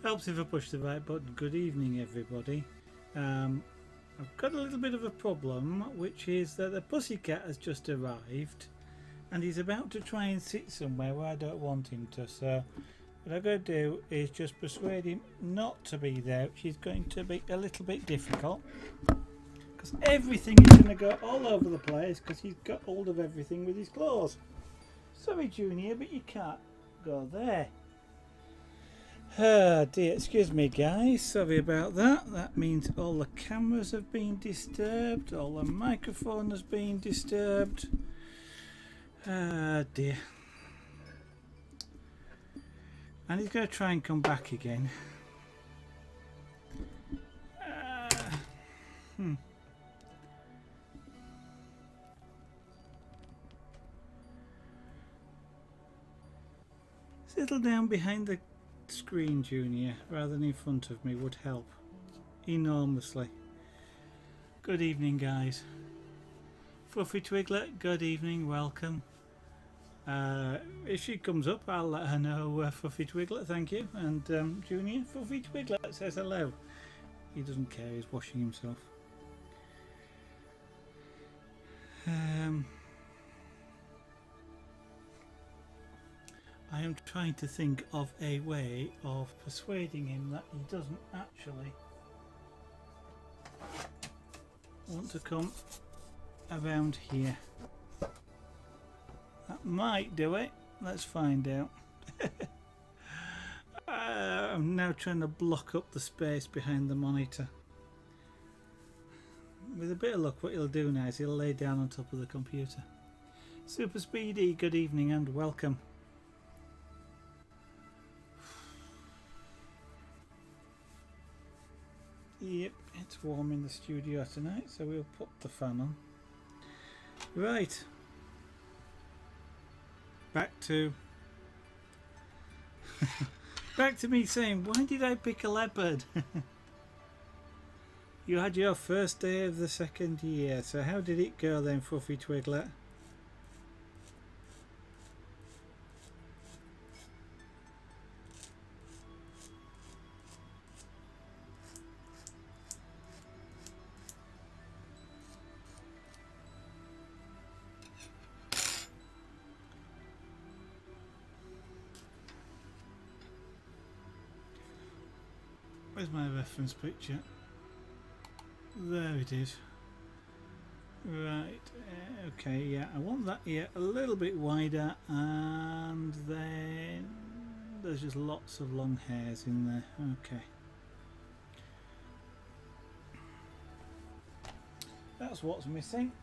Helps if I push the right button. Good evening, everybody. I've got a little bit of a problem, which is that the pussycat has just arrived and he's about to try and sit somewhere where I don't want him to. So what I've got to do is just persuade him not to be there, which is going to be a little bit difficult because everything is going to go all over the place because he's got hold of everything with his claws. Sorry, Junior, but you can't go there. Oh dear, excuse me guys, sorry about that. That means all the cameras have been disturbed, all the microphone has been disturbed. Oh dear. And he's going to try and come back again. Settle down behind the screen, Junior, rather than in front of me would help enormously. Good evening, guys. Fluffy Twiglet, good evening, welcome. If she comes up, I'll let her know. Fluffy Twiglet, thank you. And Junior, Fluffy Twiglet says hello. He doesn't care, he's washing himself. I am trying to think of a way of persuading him that he doesn't actually want to come around here. That might do it. Let's find out. I'm now trying to block up the space behind the monitor. With a bit of luck, what he'll do now is he'll lay down on top of the computer. Super Speedy, good evening and welcome. Yep, it's warm in the studio tonight, so we'll put the fan on. Right. Back to me saying, why did I pick a leopard? You had your first day of the second year, so how did it go then, Fluffy Twiglet? Where's my reference picture? There it is. Right, okay, yeah, I want that here a little bit wider, and then there's just lots of long hairs in there. Okay. That's what's missing.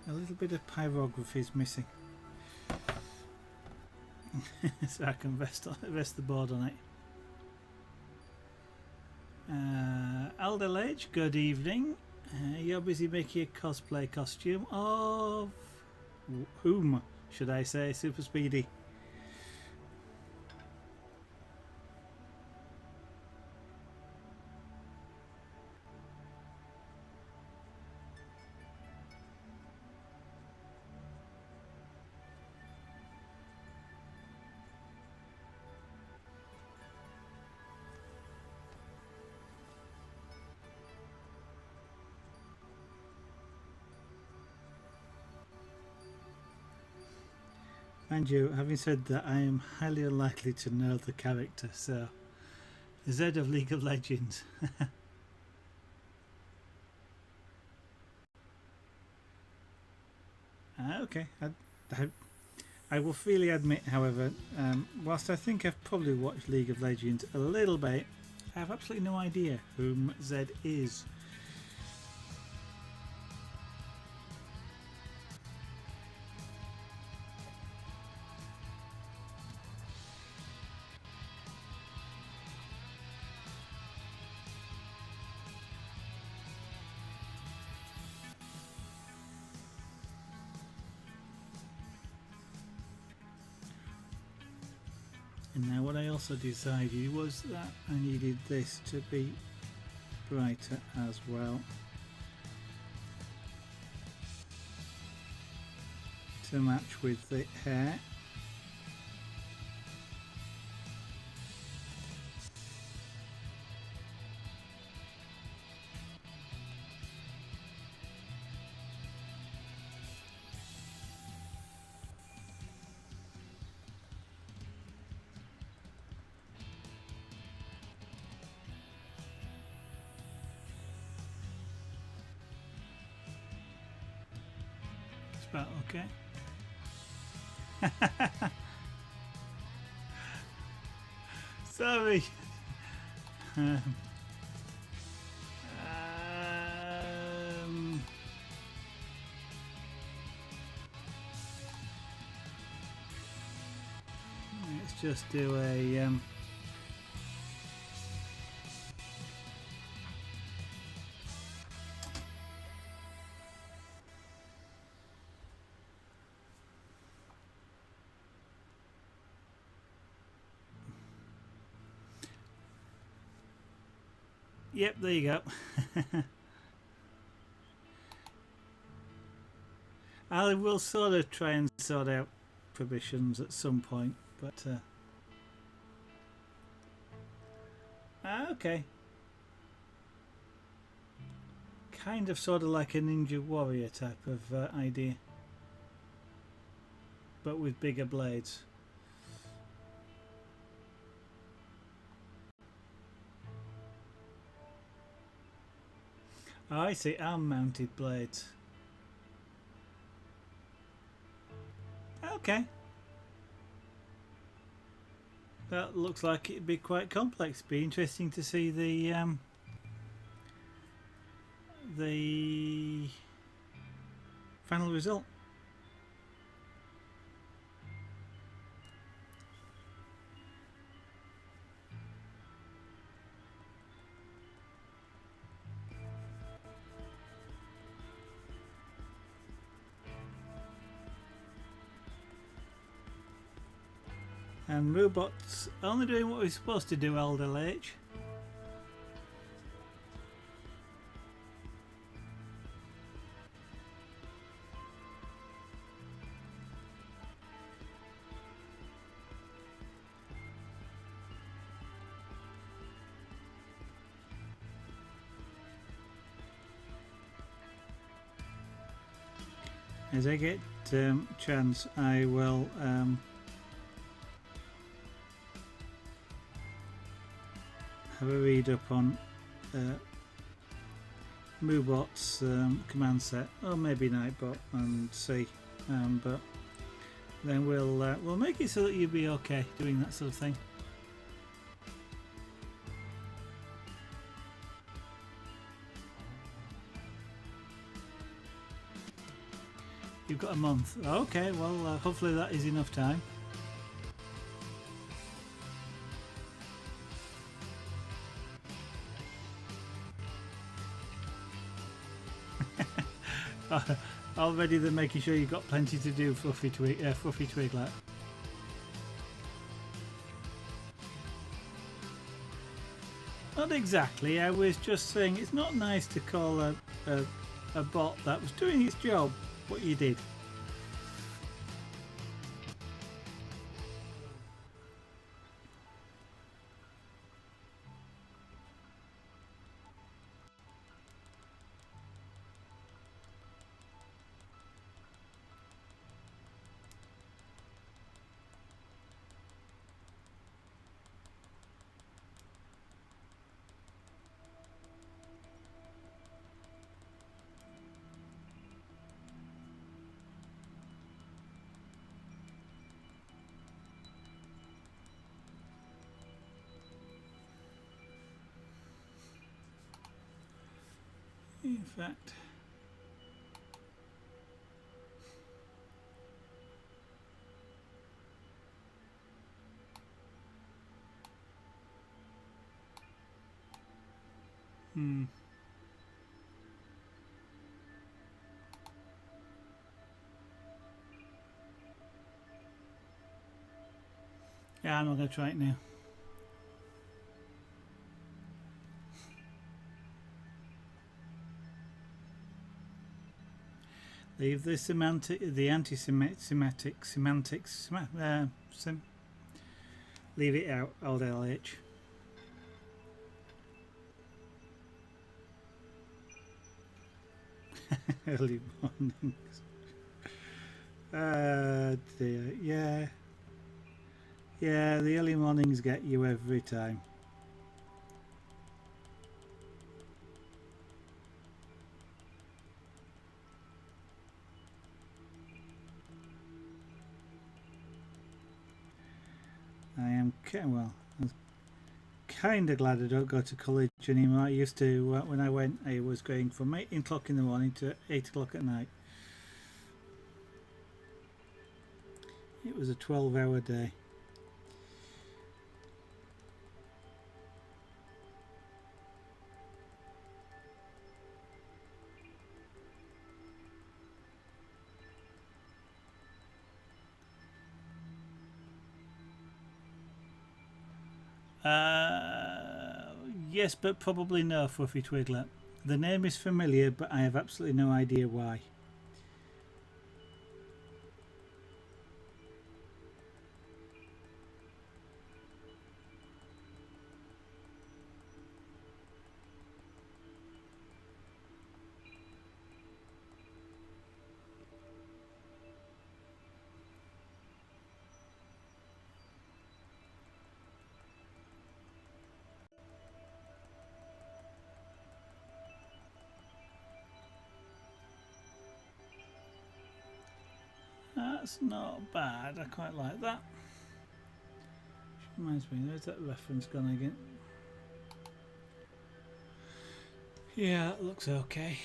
A little bit of pyrography is missing. So I can rest the board on it. Elder Age, good evening. You're busy making a cosplay costume of whom, should I say, Super Speedy? Mind you, having said that, I am highly unlikely to know the character, so Zed of League of Legends. Okay, I will freely admit, however, whilst I think I've probably watched League of Legends a little bit, I have absolutely no idea whom Zed is. And now what I also decided was that I needed this to be brighter as well, to match with the hair. That's about okay. Sorry. Um, let's just do a yep, there you go. I will sort of try and sort out permissions at some point, but okay. Kind of sort of like a Ninja Warrior type of idea, but with bigger blades. Oh, I see, arm mounted blades. Okay. That looks like it'd be quite complex. Be interesting to see the final result. And robots only doing what we're supposed to do, Elder H. As I get chance, I will have a read up on Moobot's command set, or maybe Nightbot, and see. But then we'll make it so that you'll be okay doing that sort of thing. You've got a month. Okay, well, hopefully that is enough time. Already they're making sure you've got plenty to do, Fluffy Twiglet. Not exactly. I was just saying it's not nice to call a bot that was doing its job what you did. In fact, yeah, I'm not going to try it now. Leave the anti-Semitic semantics. Leave it out, old LH. Early mornings. Dear. Yeah. Yeah, the early mornings get you every time. well, I was kind of glad I don't go to college anymore. I used to, when I went, I was going from 8 o'clock in the morning to 8 o'clock at night. It was a 12-hour day. Yes, but probably no, Fluffy Twiglet. The name is familiar, but I have absolutely no idea why. That's not bad. I quite like that. Which reminds me, there's that reference gone again. Yeah, it looks okay.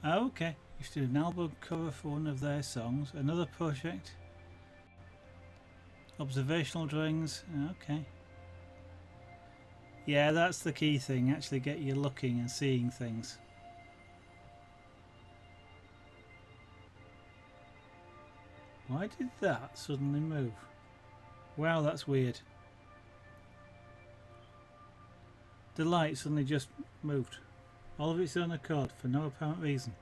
Okay, used to do an album cover for one of their songs. Another project. Observational drawings. Okay. Yeah, that's the key thing. Actually get you looking and seeing things. Why did that suddenly move? Wow, that's weird. The light suddenly just moved. All of its own accord for no apparent reason.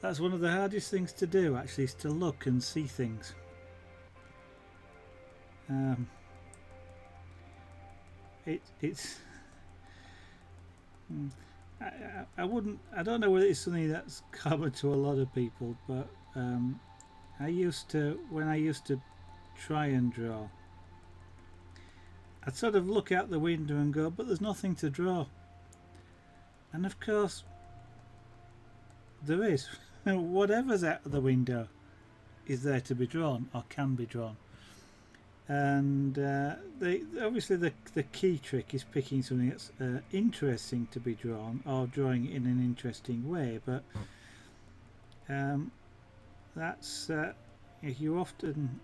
That's one of the hardest things to do, actually, is to look and see things. It's I wouldn't. I don't know whether it's something that's common to a lot of people, but when I used to try and draw, I'd sort of look out the window and go, but there's nothing to draw. And of course, there is. Whatever's out of the window is there to be drawn or can be drawn. And obviously the key trick is picking something that's interesting to be drawn or drawing it in an interesting way. But that's you often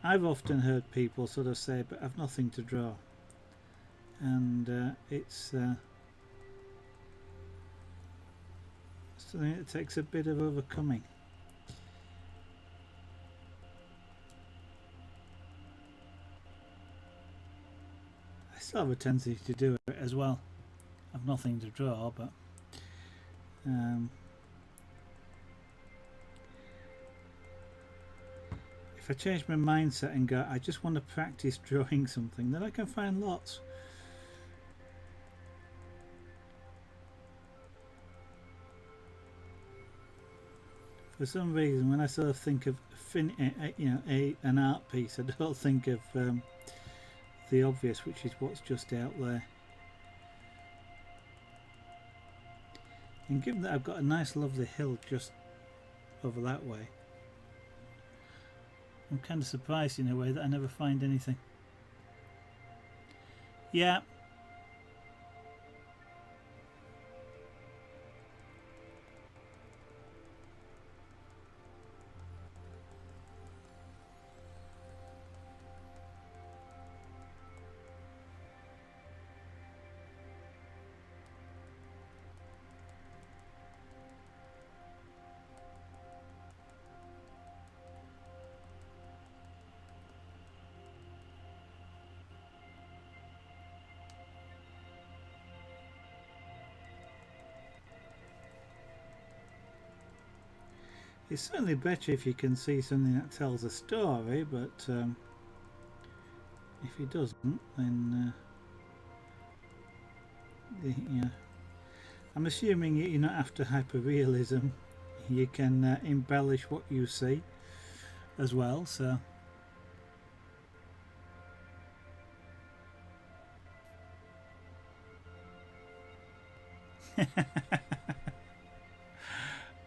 I've often heard people sort of say, but I've nothing to draw, and it's something that takes a bit of overcoming. I still have a tendency to do it as well. I've nothing to draw, but if I change my mindset and go, I just want to practice drawing something, then I can find lots. For some reason, when I sort of think of an art piece, I don't think of the obvious, which is what's just out there. And given that I've got a nice lovely hill just over that way, I'm kind of surprised in a way that I never find anything. Yeah. It's certainly better if you can see something that tells a story, but if he doesn't, then yeah. I'm assuming you're not after hyperrealism. You can embellish what you see as well, so.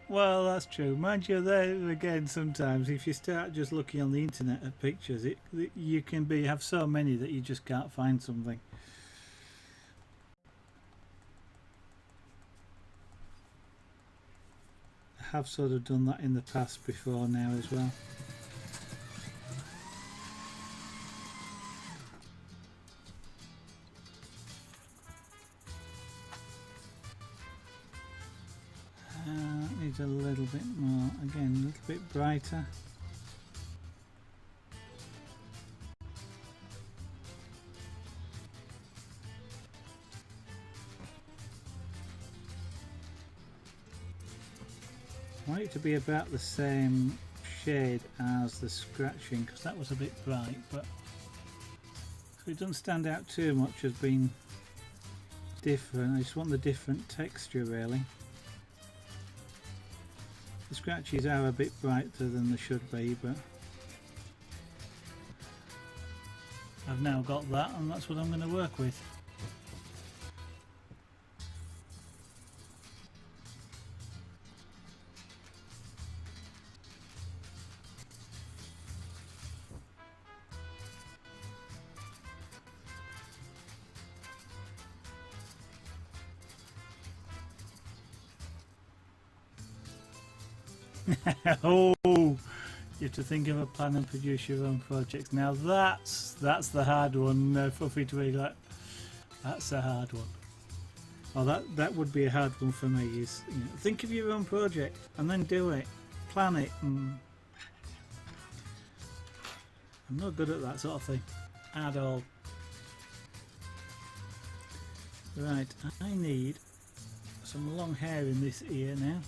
Well, that's true. Mind you, there again, sometimes if you start just looking on the internet at pictures, you can have so many that you just can't find something. I have sort of done that in the past before now as well. Needs a little bit more, again, a little bit brighter. I want it to be about the same shade as the scratching, because that was a bit bright, but so it doesn't stand out too much as being different. I just want the different texture really. The scratches are a bit brighter than they should be, but I've now got that and that's what I'm going to work with. Oh, you have to think of a plan and produce your own projects. Now that's the hard one, Fuffy Twiglet. That's a hard one. Well, that would be a hard one for me. Is think of your own project and then do it, plan it. I'm not good at that sort of thing at all. Right, I need some long hair in this ear now.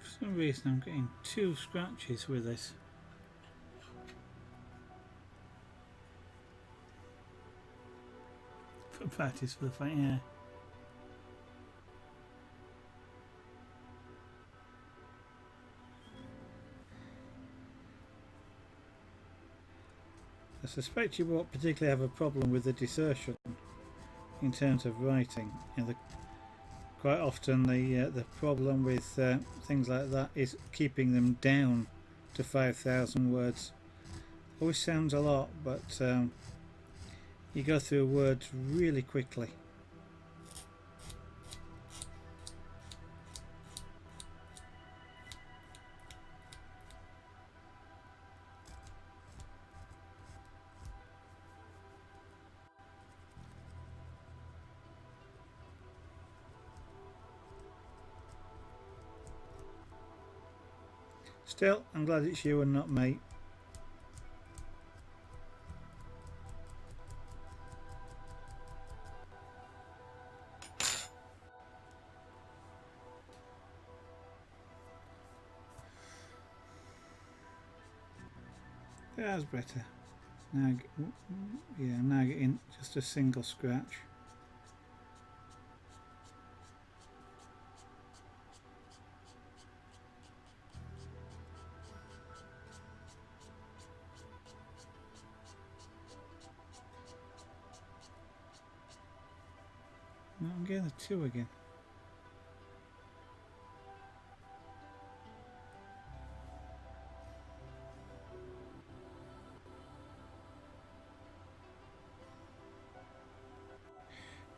For some reason I'm getting 2 scratches with this. For practice for the fight, yeah. I suspect you won't particularly have a problem with the desertion in terms of writing. Quite often the problem with things like that is keeping them down to 5,000 words. Always sounds a lot, but you go through words really quickly. Still, I'm glad it's you and not me. That's better. Now, yeah, I'm now getting just a single scratch. No, I'm getting a 2 again.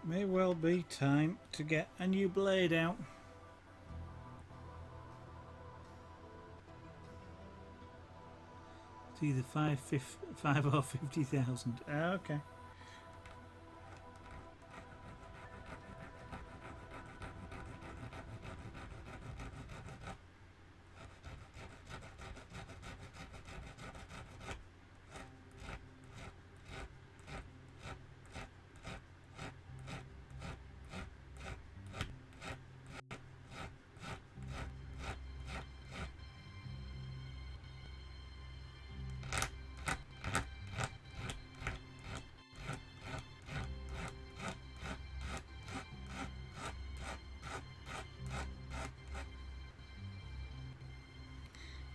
May well be time to get a new blade out. It's either 5 or 50,000. Okay.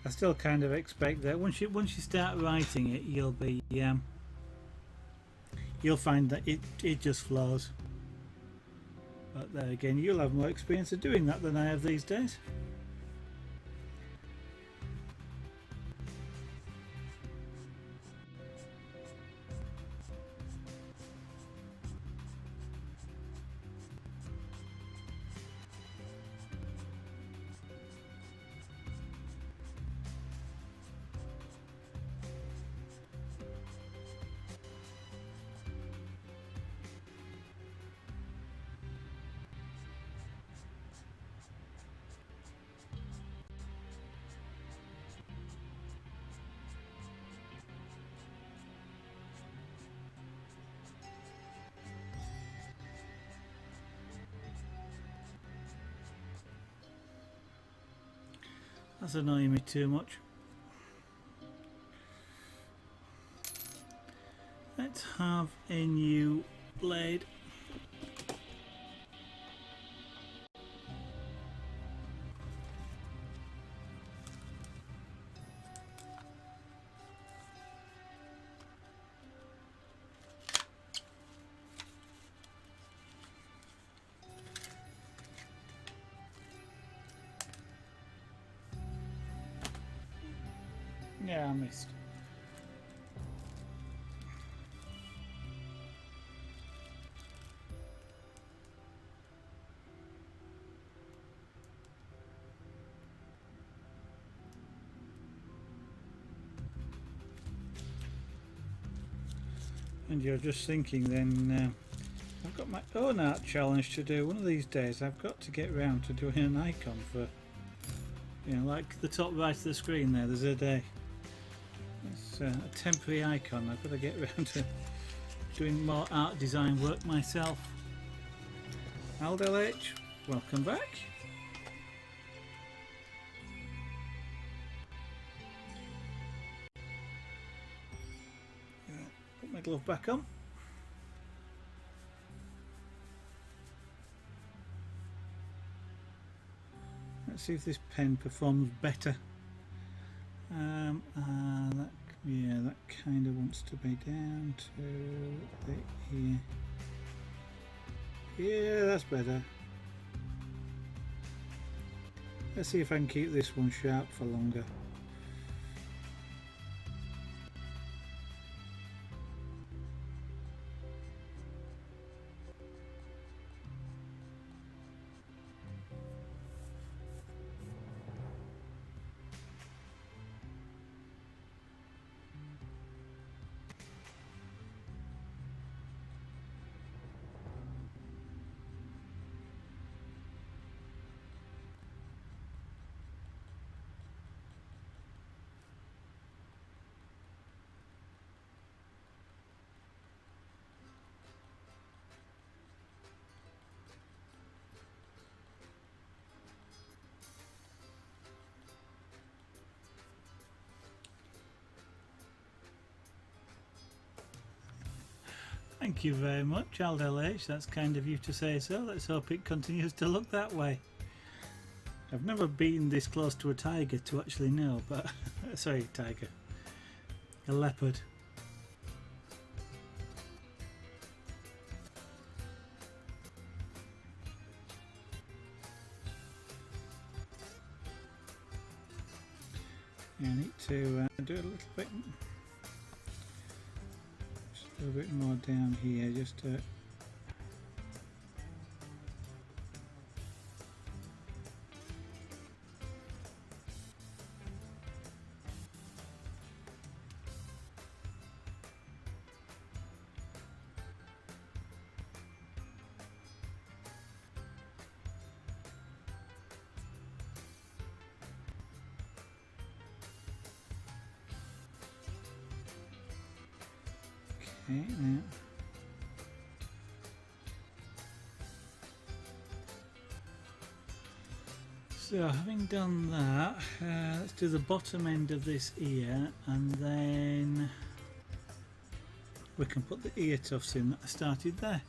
I still kind of expect that once you start writing it, you'll find that it just flows. But there again, you'll have more experience of doing that than I have these days. That's annoying me too much. Let's have a new blade. Yeah, I missed. And you're just thinking then, I've got my own art challenge to do. One of these days I've got to get round to doing an icon for, like the top right of the screen there, there's a day. It's a temporary icon. I've got to get around to doing more art design work myself. Aldel H, welcome back. Put my glove back on. Let's see if this pen performs better. That kind of wants to be down to here. Yeah, that's better. Let's see if I can keep this one sharp for longer. Thank you very much, Aldel H. That's kind of you to say so. Let's hope it continues to look that way. I've never been this close to a tiger to actually know, but sorry, tiger. A leopard. I need to do a little bit, just a little bit more down here, just to. Okay, now. So having done that, let's do the bottom end of this ear, and then we can put the ear tufts in that I started there.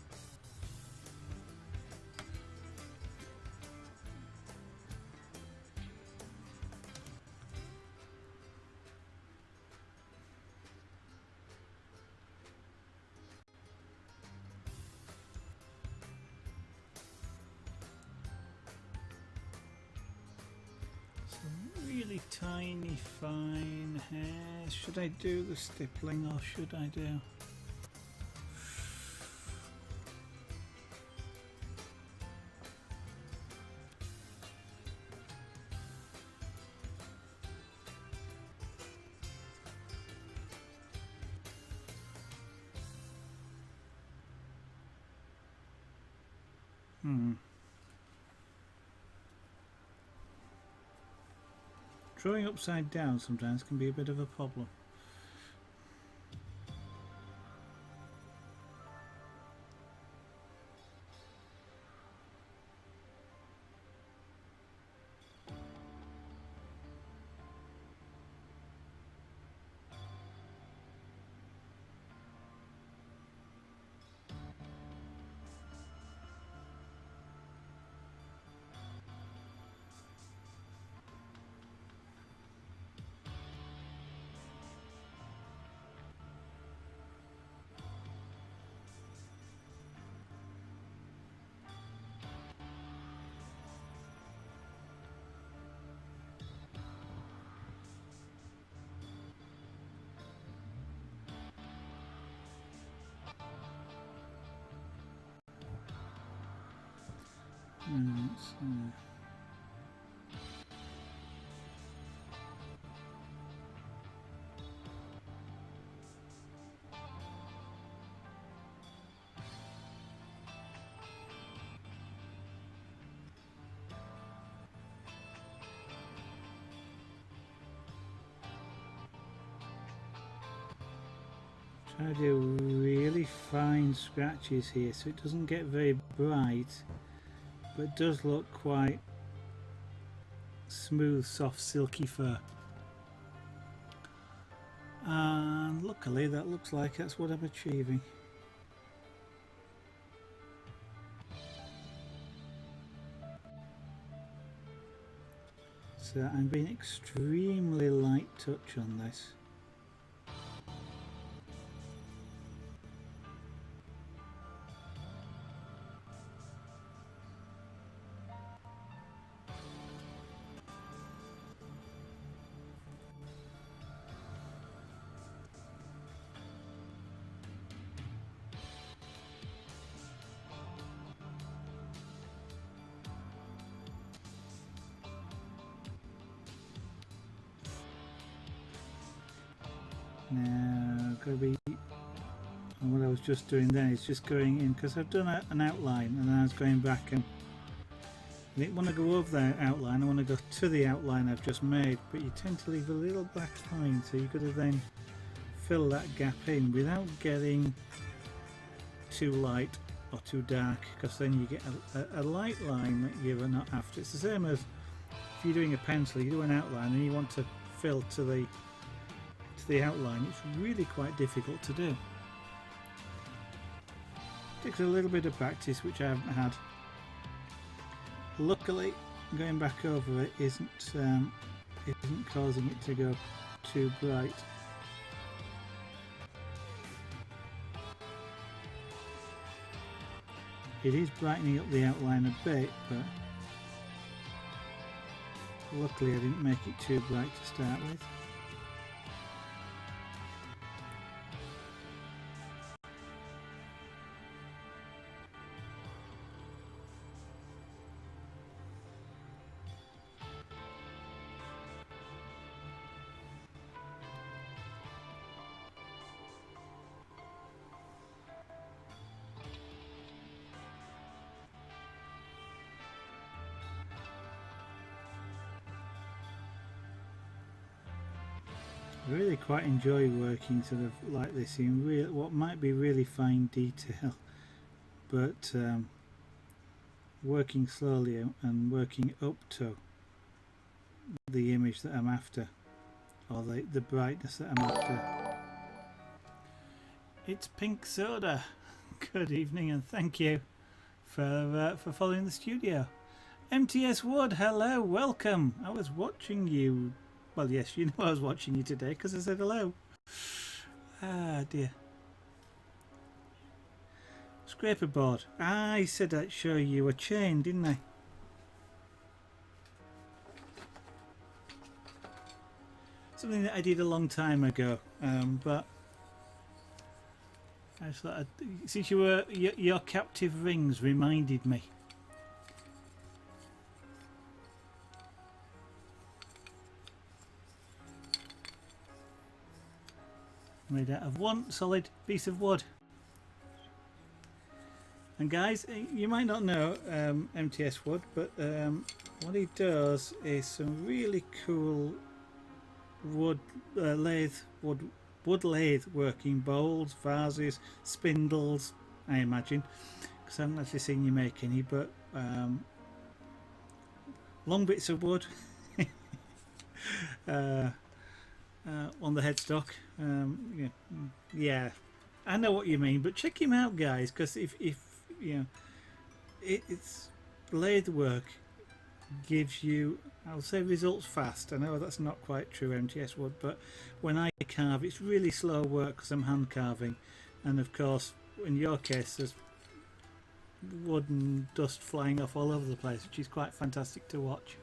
Really tiny fine hairs. Should I do the stippling or should I do? Drawing upside down sometimes can be a bit of a problem. Try to do really fine scratches here so it doesn't get very bright, but it does look quite smooth, soft, silky fur. And luckily that looks like that's what I'm achieving. So I'm being extremely light touch on this. Now, going to be, and what I was just doing then is just going in, because I've done an outline and then I was going back and I didn't want to go over the outline, I want to go to the outline I've just made, but you tend to leave a little black line, so you've got to then fill that gap in without getting too light or too dark, because then you get a light line that you're not after. It's the same as if you're doing a pencil, you do an outline and you want to fill to the outline. It's really quite difficult to do. Takes a little bit of practice, which I haven't had. Luckily, going back over it isn't causing it to go too bright. It is brightening up the outline a bit, but luckily I didn't make it too bright to start with. I really quite enjoy working sort of like this in what might be really fine detail, but working slowly and working up to the image that I'm after, or the brightness that I'm after. It's Pink Soda. Good evening and thank you for following the studio. MTS Wood, hello, welcome. I was watching you. Well, yes, you know I was watching you today because I said hello. Ah, dear. Scraperboard. I said I'd show you a chain, didn't I? Something that I did a long time ago, but I just thought since you were your captive rings reminded me. Made out of one solid piece of wood. And guys, you might not know MTS Wood, but what he does is some really cool wood lathe working bowls, vases, spindles, I imagine, because I haven't actually seen you make any, but long bits of wood on the headstock. Yeah, I know what you mean, but check him out, guys, because if you know, it's lathe work gives you, I'll say, results fast. I know that's not quite true MTS Wood, but when I carve, it's really slow work because I'm hand carving, and of course in your case there's wood and dust flying off all over the place, which is quite fantastic to watch.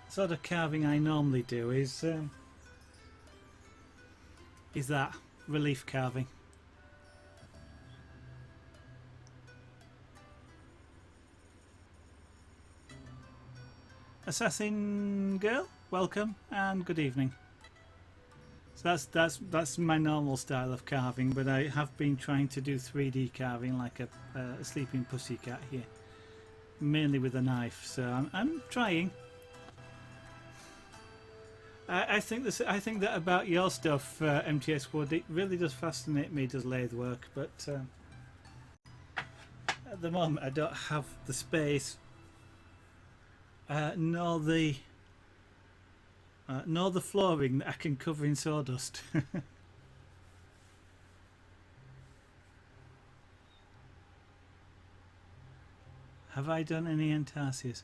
Sort of carving I normally do is that relief carving. Assassin girl, welcome and good evening. So that's my normal style of carving, but I have been trying to do 3D carving like a sleeping pussycat here, mainly with a knife. So I'm trying. I think that about your stuff, MTS Wood, it really does fascinate me, does lathe work, but at the moment I don't have the space nor the flooring that I can cover in sawdust. Have I done any Antarsias?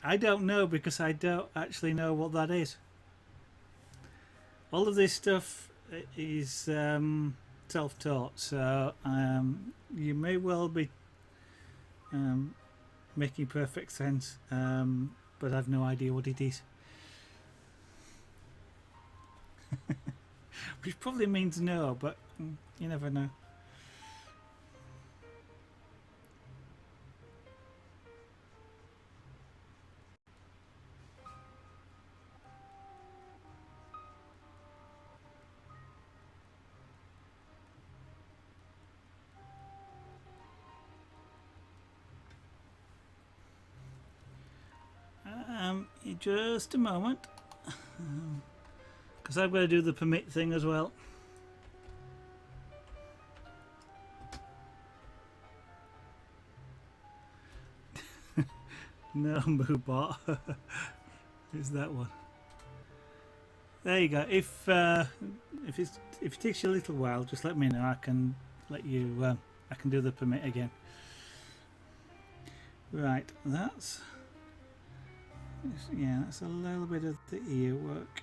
I don't know, because I don't actually know what that is. All of this stuff is self-taught, so you may well be making perfect sense, but I've no idea what it is. Which probably means no, but you never know. Just a moment, because I've got to do the permit thing as well. No, Moobot. It's that one. There you go. If it takes you a little while, just let me know. I can let you. I can do the permit again. Right. That's That's a little bit of the ear work.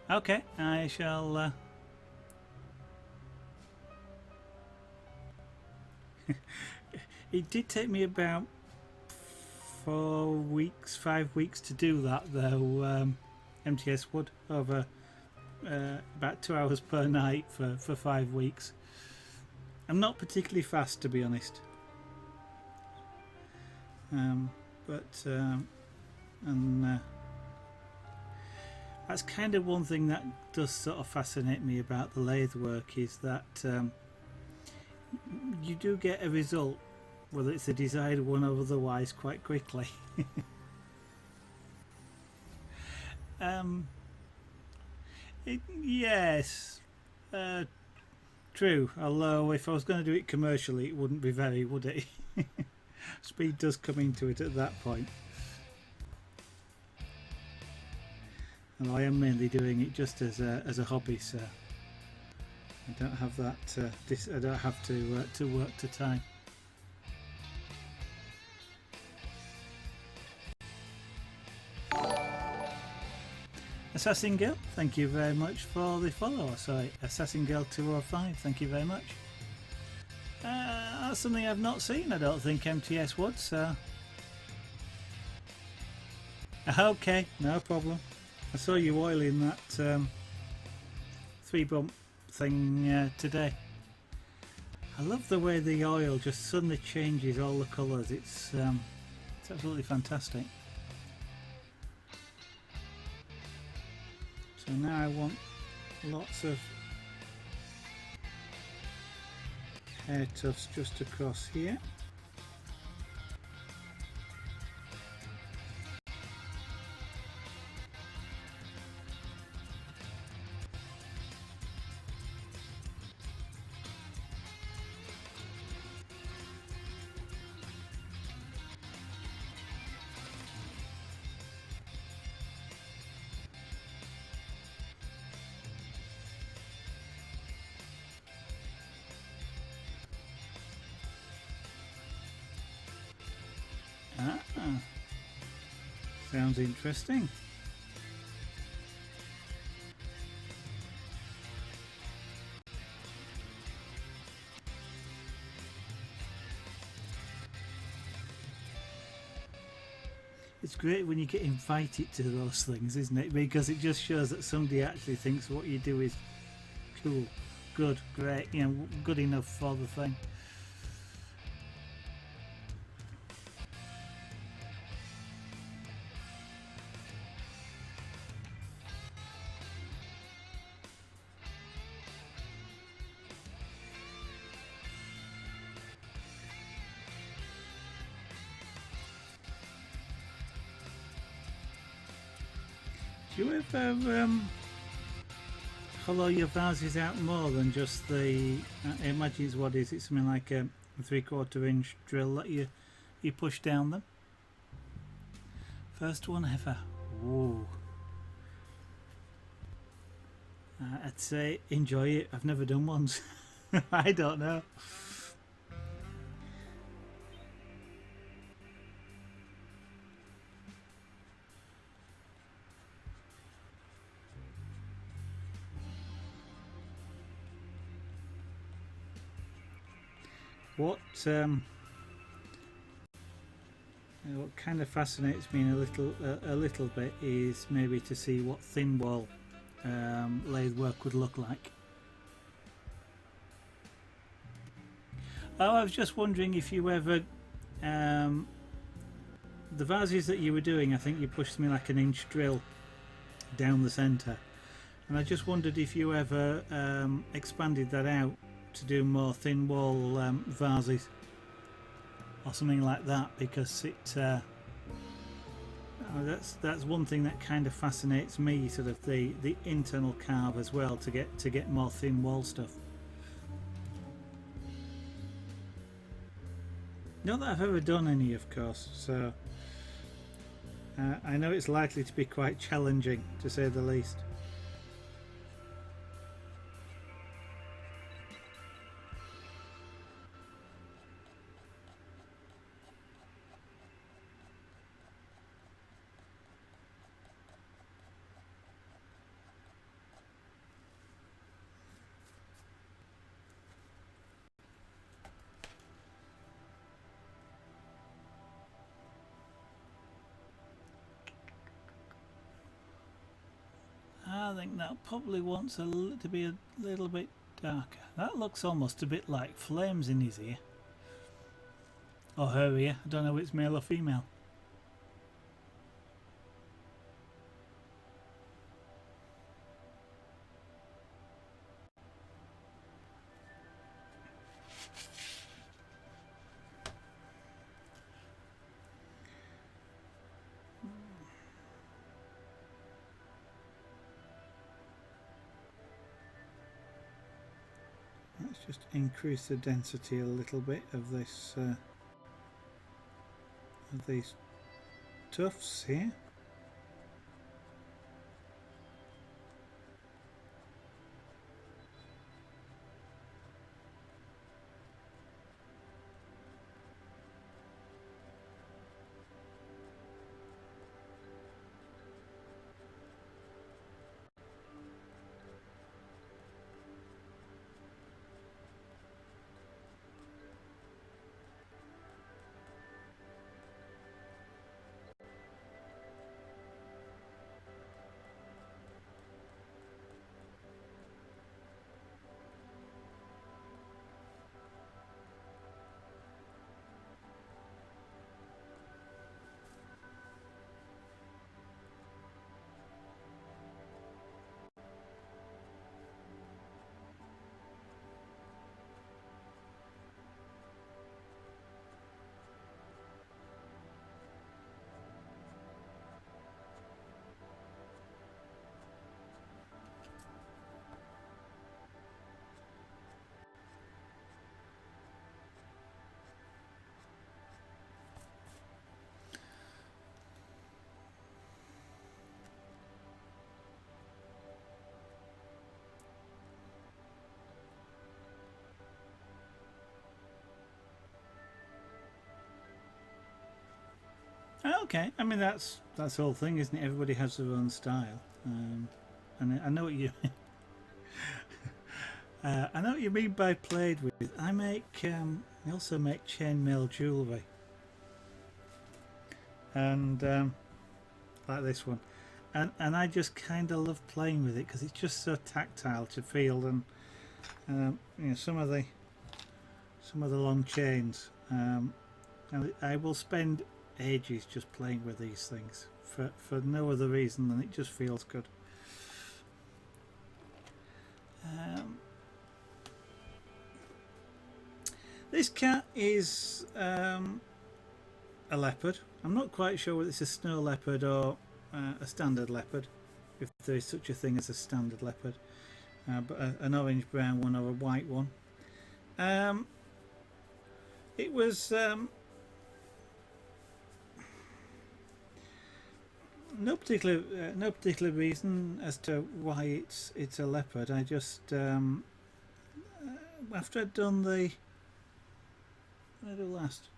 Okay, I shall. It did take me about 5 weeks to do that, though. MTS would over about 2 hours per night for 5 weeks. I'm not particularly fast, to be honest. That's kind of one thing that does sort of fascinate me about the lathe work, is that you do get a result, whether it's a desired one or otherwise, quite quickly. Yes, true. Although if I was going to do it commercially, it wouldn't be very, would it? Speed does come into it at that point. And I am mainly doing it just as a hobby, so I don't have that. I don't have to work to time. Assassin Girl, thank you very much for the follow. Sorry, Assassin Girl 205, thank you very much. That's something I've not seen. I don't think MTS would. So okay, no problem. I saw you oiling that 3-bump thing today. I love the way the oil just suddenly changes all the colours. It's absolutely fantastic. So now I want lots of hair tufts just across here. Sounds interesting. It's great when you get invited to those things, isn't it? Because it just shows that somebody actually thinks what you do is cool, good, great, good enough for the thing. Do you ever hollow your vases out more than just the? I imagine it's what is it? Something like a 3/4 inch drill that you push down them. First one ever. Whoa. I'd say enjoy it. I've never done one. I don't know. What kind of fascinates me a little bit is maybe to see what thin wall lathe work would look like. Oh, I was just wondering if you ever the vases that you were doing, I think you pushed something like an inch drill down the centre, and I just wondered if you ever expanded that out to do more thin wall vases or something like that, because it That's one thing that kind of fascinates me, sort of the internal carve as well, to get more thin wall stuff. Not that I've ever done any, of course, so I know it's likely to be quite challenging, to say the least. I think that probably wants to be a little bit darker. That looks almost a bit like flames in his ear. Or her ear. I don't know if it's male or female. Let's just increase the density a little bit of this of these tufts here. Okay, I mean that's the whole thing, isn't it? Everybody has their own style, and I know what you. I know what you mean by played with. I also make chainmail jewellery, and like this one, and I just kind of love playing with it because it's just so tactile to feel, and you know, some of the long chains, and I will spend ages just playing with these things for no other reason than it just feels good. This cat is a leopard. I'm not quite sure whether it's a snow leopard or a standard leopard, if there is such a thing as a standard leopard, but an orange brown one or a white one. It was no particular reason as to why it's a leopard. I just after I'd done the what did I do last?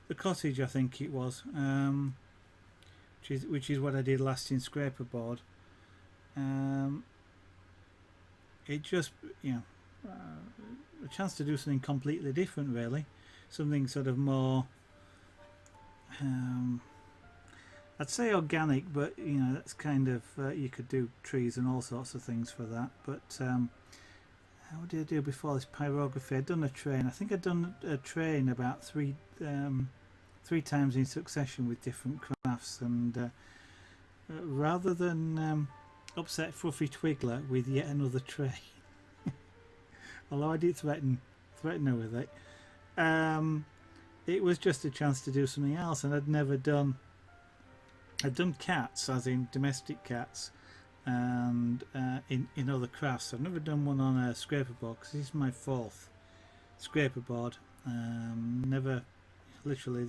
The cottage, I think it was, which is what I did last in Scraperboard. It just, you know, a chance to do something completely different, really, something sort of more. I'd say organic, but you know that's kind of you could do trees and all sorts of things for that. But what did I do before this? Pyrography. I'd done a train. I think I'd done a train about three times in succession with different crafts, and rather than upset Fluffy Twiggler with yet another tray, although I did threaten her with it, it was just a chance to do something else, and I'd never done I've done cats, as in domestic cats, and in other crafts. I've never done one on a scraperboard because this is my fourth scraperboard. Never, literally,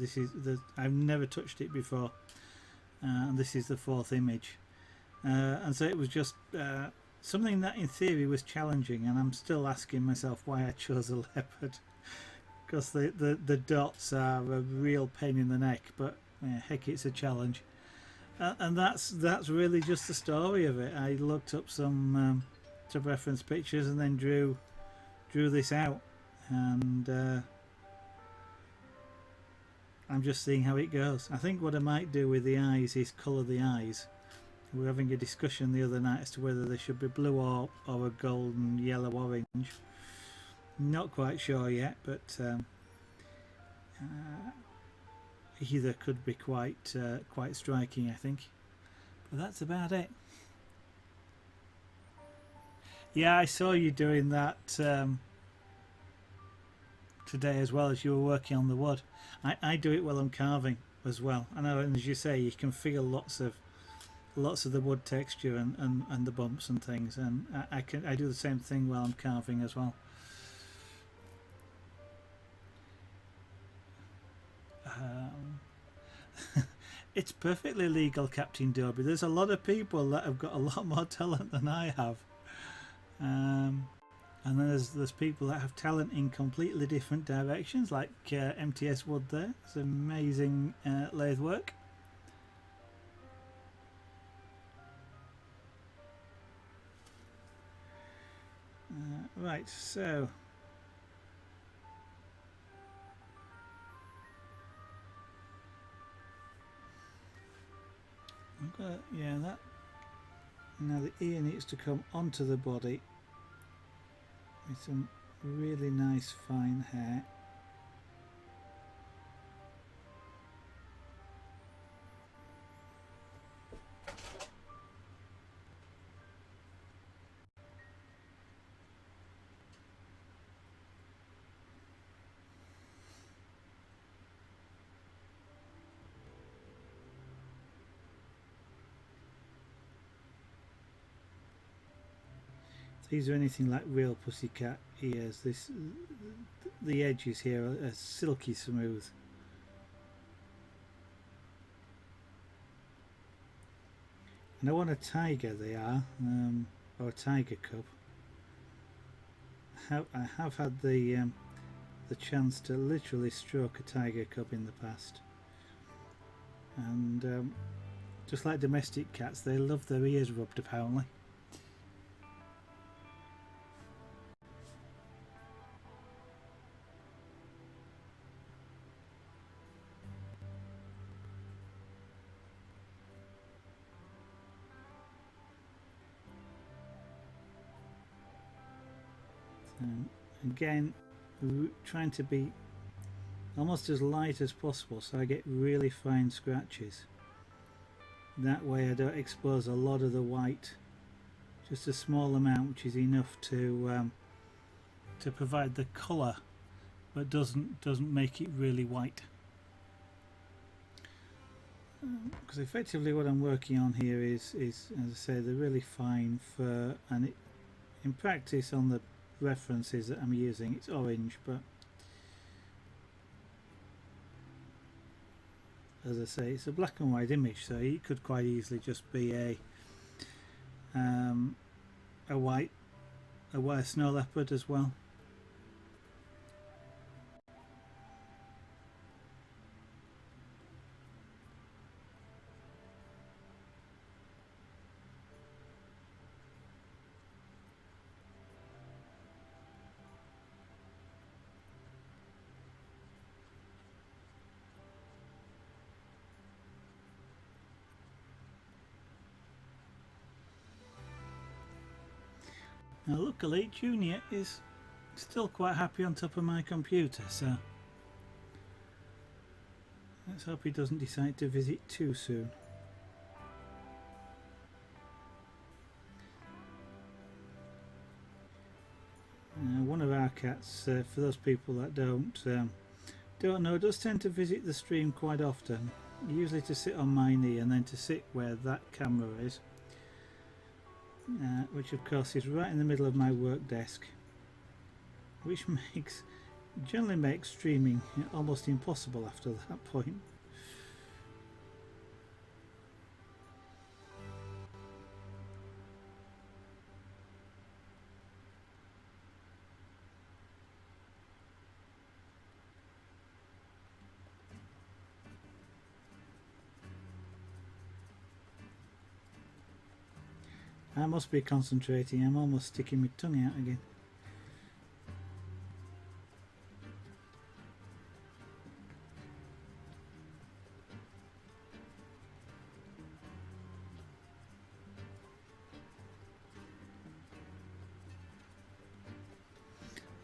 I've never touched it before, and this is the fourth image. And so it was just something that in theory was challenging, and I'm still asking myself why I chose a leopard, because the dots are a real pain in the neck, but heck, it's a challenge. And that's really just the story of it. I looked up some reference pictures and then drew this out, and I'm just seeing how it goes. I think what I might do with the eyes is colour the eyes. We were having a discussion the other night as to whether they should be blue or a golden yellow orange. Not quite sure yet, but either could be quite striking, I think. But that's about it. Yeah, I saw you doing that today as well, as you were working on the wood. I do it while I'm carving as well. I know, and as you say, you can feel lots of the wood texture and the bumps and things, and I do the same thing while I'm carving as well. It's perfectly legal, Captain Dobie. There's a lot of people that have got a lot more talent than I have, and then there's people that have talent in completely different directions, like MTS Wood there. It's amazing lathe work. Right, so I've got, yeah, that. Now the ear needs to come onto the body with some really nice fine hair. These are anything like real pussycat ears. The edges here are silky smooth. And I want a tiger, they are, or a tiger cub. I have had the chance to literally stroke a tiger cub in the past, and just like domestic cats, they love their ears rubbed apparently. Again, trying to be almost as light as possible so I get really fine scratches. That way I don't expose a lot of the white, just a small amount, which is enough to provide the colour, but doesn't make it really white. Because effectively what I'm working on here is, as I say, the really fine fur, and in practice on the references that I'm using it's orange, but as I say, it's a black and white image, so it could quite easily just be a white snow leopard as well. Now luckily Junior is still quite happy on top of my computer, so let's hope he doesn't decide to visit too soon. One of our cats, for those people that don't know, does tend to visit the stream quite often. usually to sit on my knee and then to sit where that camera is, which of course is right in the middle of my work desk, which generally makes streaming almost impossible after that point. I must be concentrating. I'm almost sticking my tongue out again.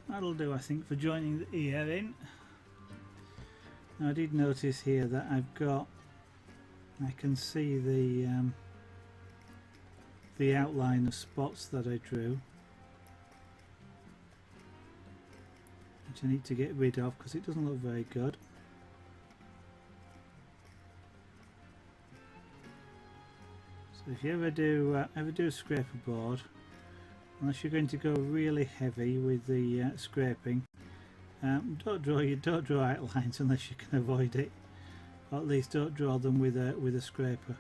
That'll do, I think, for joining the ear in. Now, I did notice here that I can see the outline of spots that I drew, which I need to get rid of because it doesn't look very good. So if you ever do Scraperboard, unless you're going to go really heavy with the scraping, don't draw outlines unless you can avoid it, or at least don't draw them with a scraper.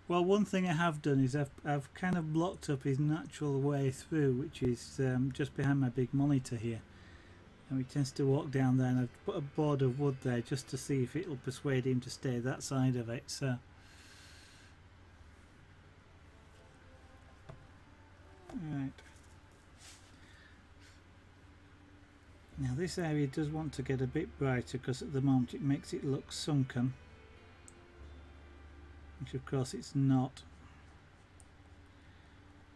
Well, one thing I have done is I've kind of blocked up his natural way through, which is just behind my big monitor here, and he tends to walk down there, and I've put a board of wood there just to see if it'll persuade him to stay that side of it. So right, now this area does want to get a bit brighter because at the moment it makes it look sunken, which of course it's not.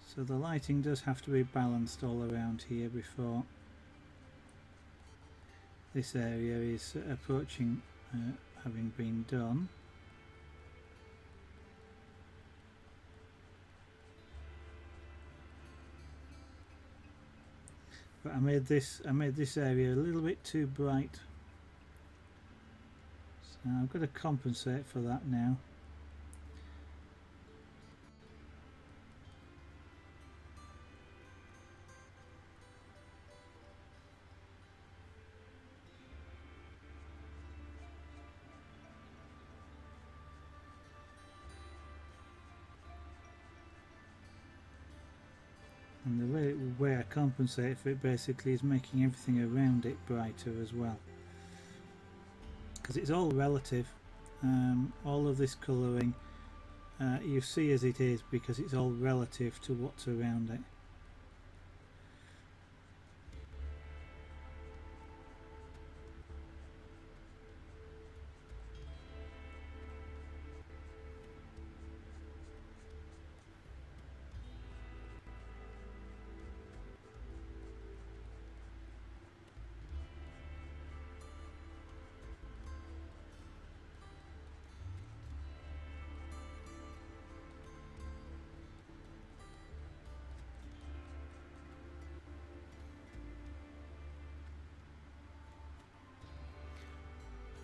So the lighting does have to be balanced all around here before this area is approaching having been done. But I made this area a little bit too bright, so I've got to compensate for that now. And the way I compensate for it basically is making everything around it brighter as well, because it's all relative. All of this colouring you see as it is because it's all relative to what's around it.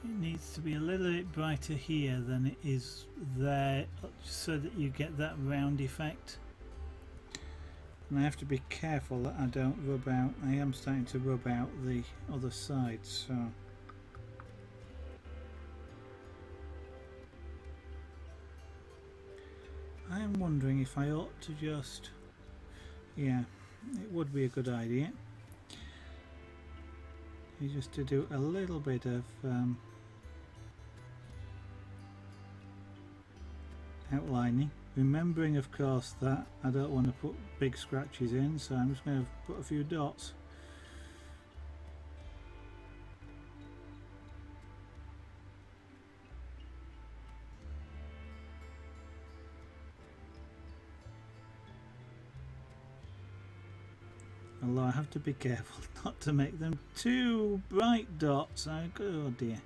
It needs to be a little bit brighter here than it is there, so that you get that round effect. And I have to be careful that I don't rub out. I am starting to rub out the other side, so I am wondering if I ought to just, yeah, it would be a good idea, is just to do a little bit of outlining remembering of course that I don't want to put big scratches in, so I'm just going to put a few dots. Although I have to be careful not to make them too bright dots. Oh dear.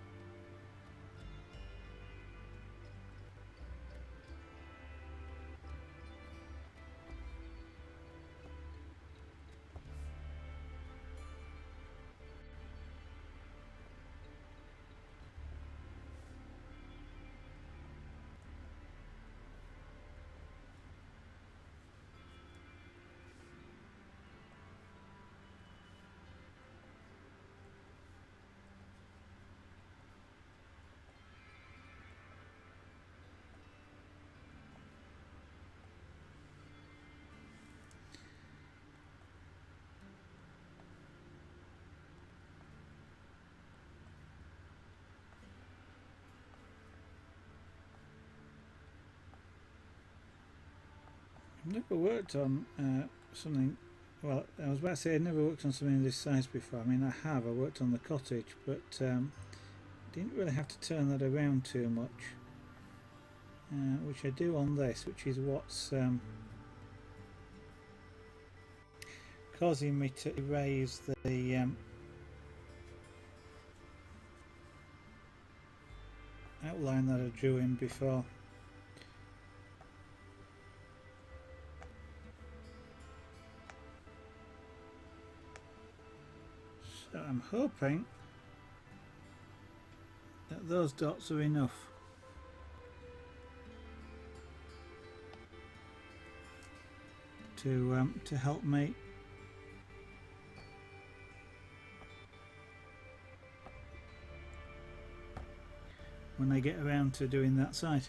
I've never worked on something, well, I was about to say I've never worked on something this size before. I mean, I have, I worked on the cottage, but didn't really have to turn that around too much, which I do on this, which is what's causing me to erase the outline that I drew in before. So I'm hoping that those dots are enough. To help me when I get around to doing that side.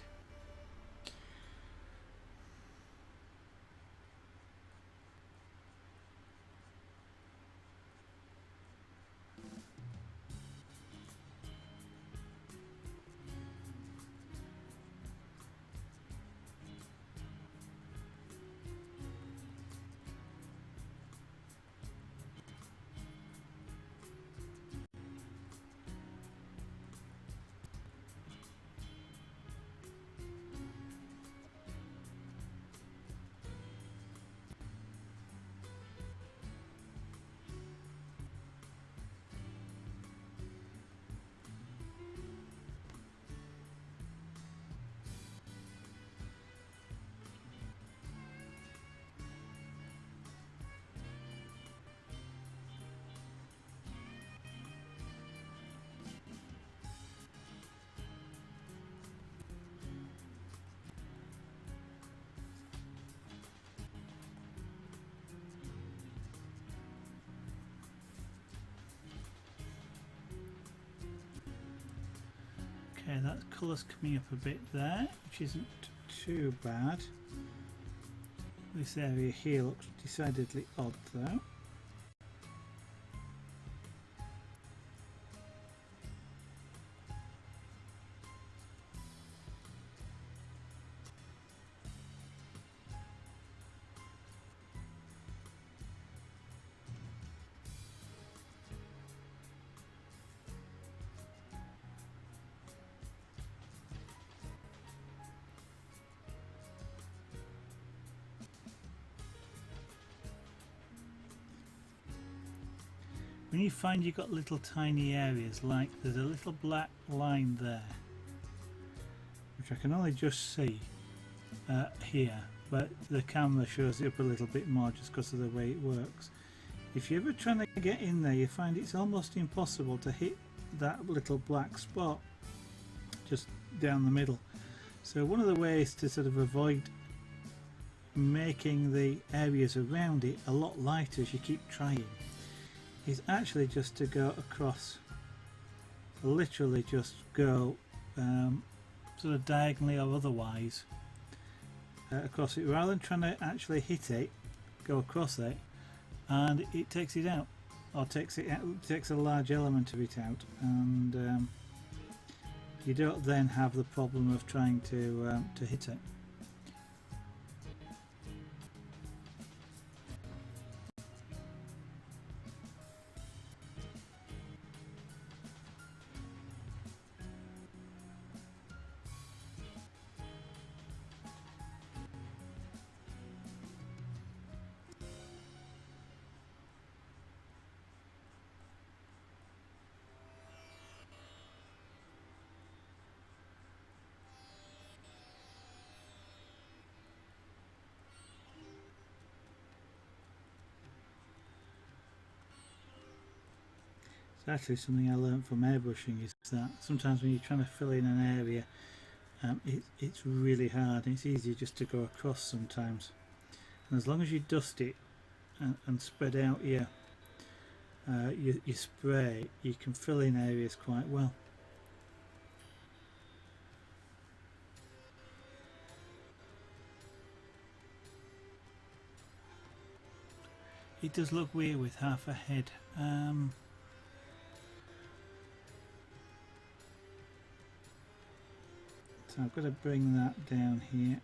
Okay, that colour's coming up a bit there, which isn't too bad. This area here looks decidedly odd though. When you find you've got little tiny areas, like there's a little black line there, which I can only just see here, but the camera shows it up a little bit more just because of the way it works. If you're ever trying to get in there, you find it's almost impossible to hit that little black spot just down the middle. So one of the ways to sort of avoid making the areas around it a lot lighter as you keep trying is actually just to go across, literally just go sort of diagonally or otherwise across it, rather than trying to actually hit it, go across it, and it takes it out, or takes a large element of it out, and you don't then have the problem of trying to hit it. It's actually something I learned from airbrushing, is that sometimes when you're trying to fill in an area, it's really hard. It's easier just to go across sometimes. And as long as you dust it and spread out your spray, you can fill in areas quite well. It does look weird with half a head. So I've got to bring that down here.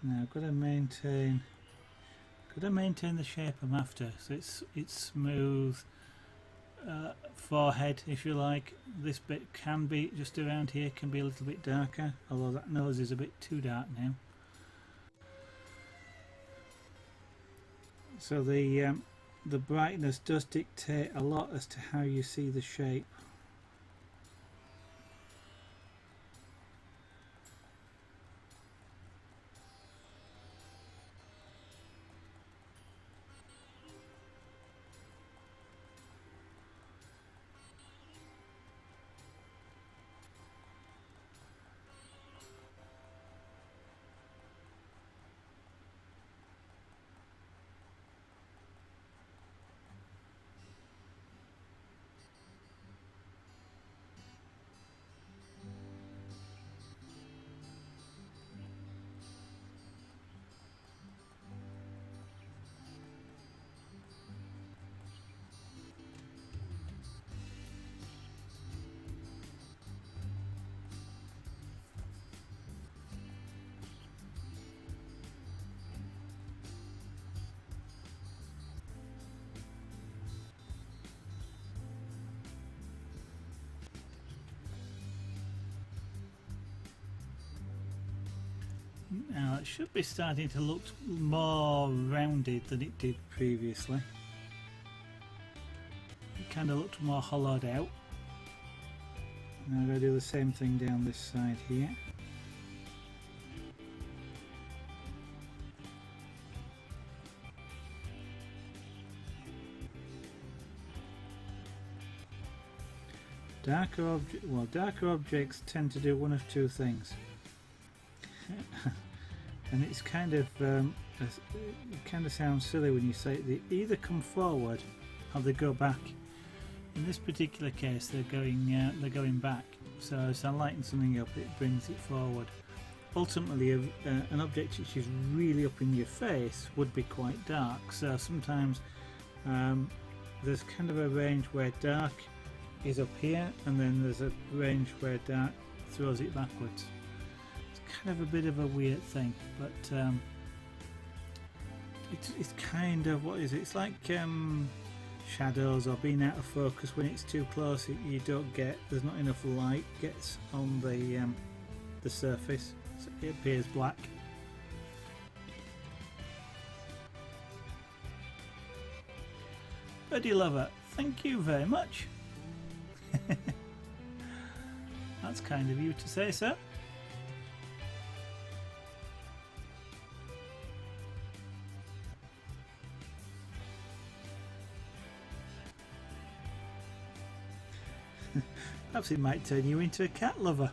Now I've got to maintain the shape I'm after, so it's smooth forehead, if you like. This bit can be, just around here, can be a little bit darker, although that nose is a bit too dark now. So the brightness does dictate a lot as to how you see the shape. Now it should be starting to look more rounded than it did previously. It kind of looked more hollowed out. Now I'm going to do the same thing down this side here. Darker objects tend to do one of two things. And it's kind of it kind of sounds silly when you say it. They either come forward or they go back. In this particular case, they're going back. So as I lighten something up, it brings it forward. Ultimately, an object which is really up in your face would be quite dark. So sometimes there's kind of a range where dark is up here, and then there's a range where dark throws it backwards. Kind of a bit of a weird thing, but it's kind of, what is it? It's like shadows or being out of focus. When it's too close, you don't get, there's not enough light gets on the surface, so it appears black. Birdie Lover, thank you very much. That's kind of you to say so. Perhaps it might turn you into a cat lover.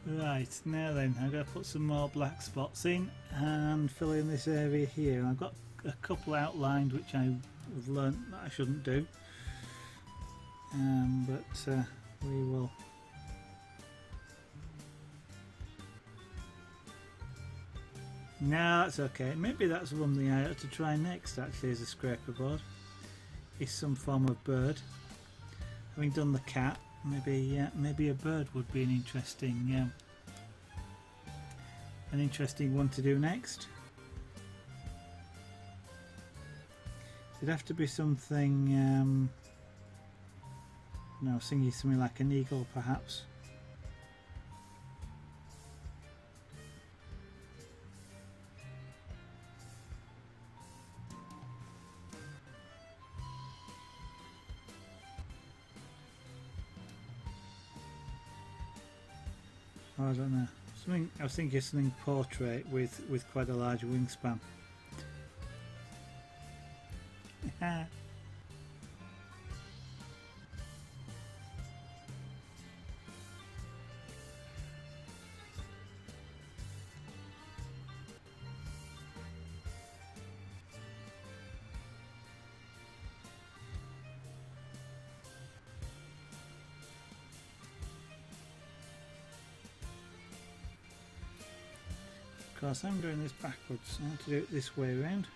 Right, now then, I'm going to put some more black spots in and fill in this area here. I've got a couple outlined which I've learnt that I shouldn't do, but we will No, that's okay. Maybe that's one thing I ought to try next, actually, as a scraper board. Is some form of bird. Having done the cat, maybe a bird would be an interesting one to do next. It'd have to be something. No, I was thinking something like an eagle, perhaps. Oh, I don't know. Something I was thinking something portrait with quite a large wingspan. Of course, I'm doing this backwards. I want to do it this way around.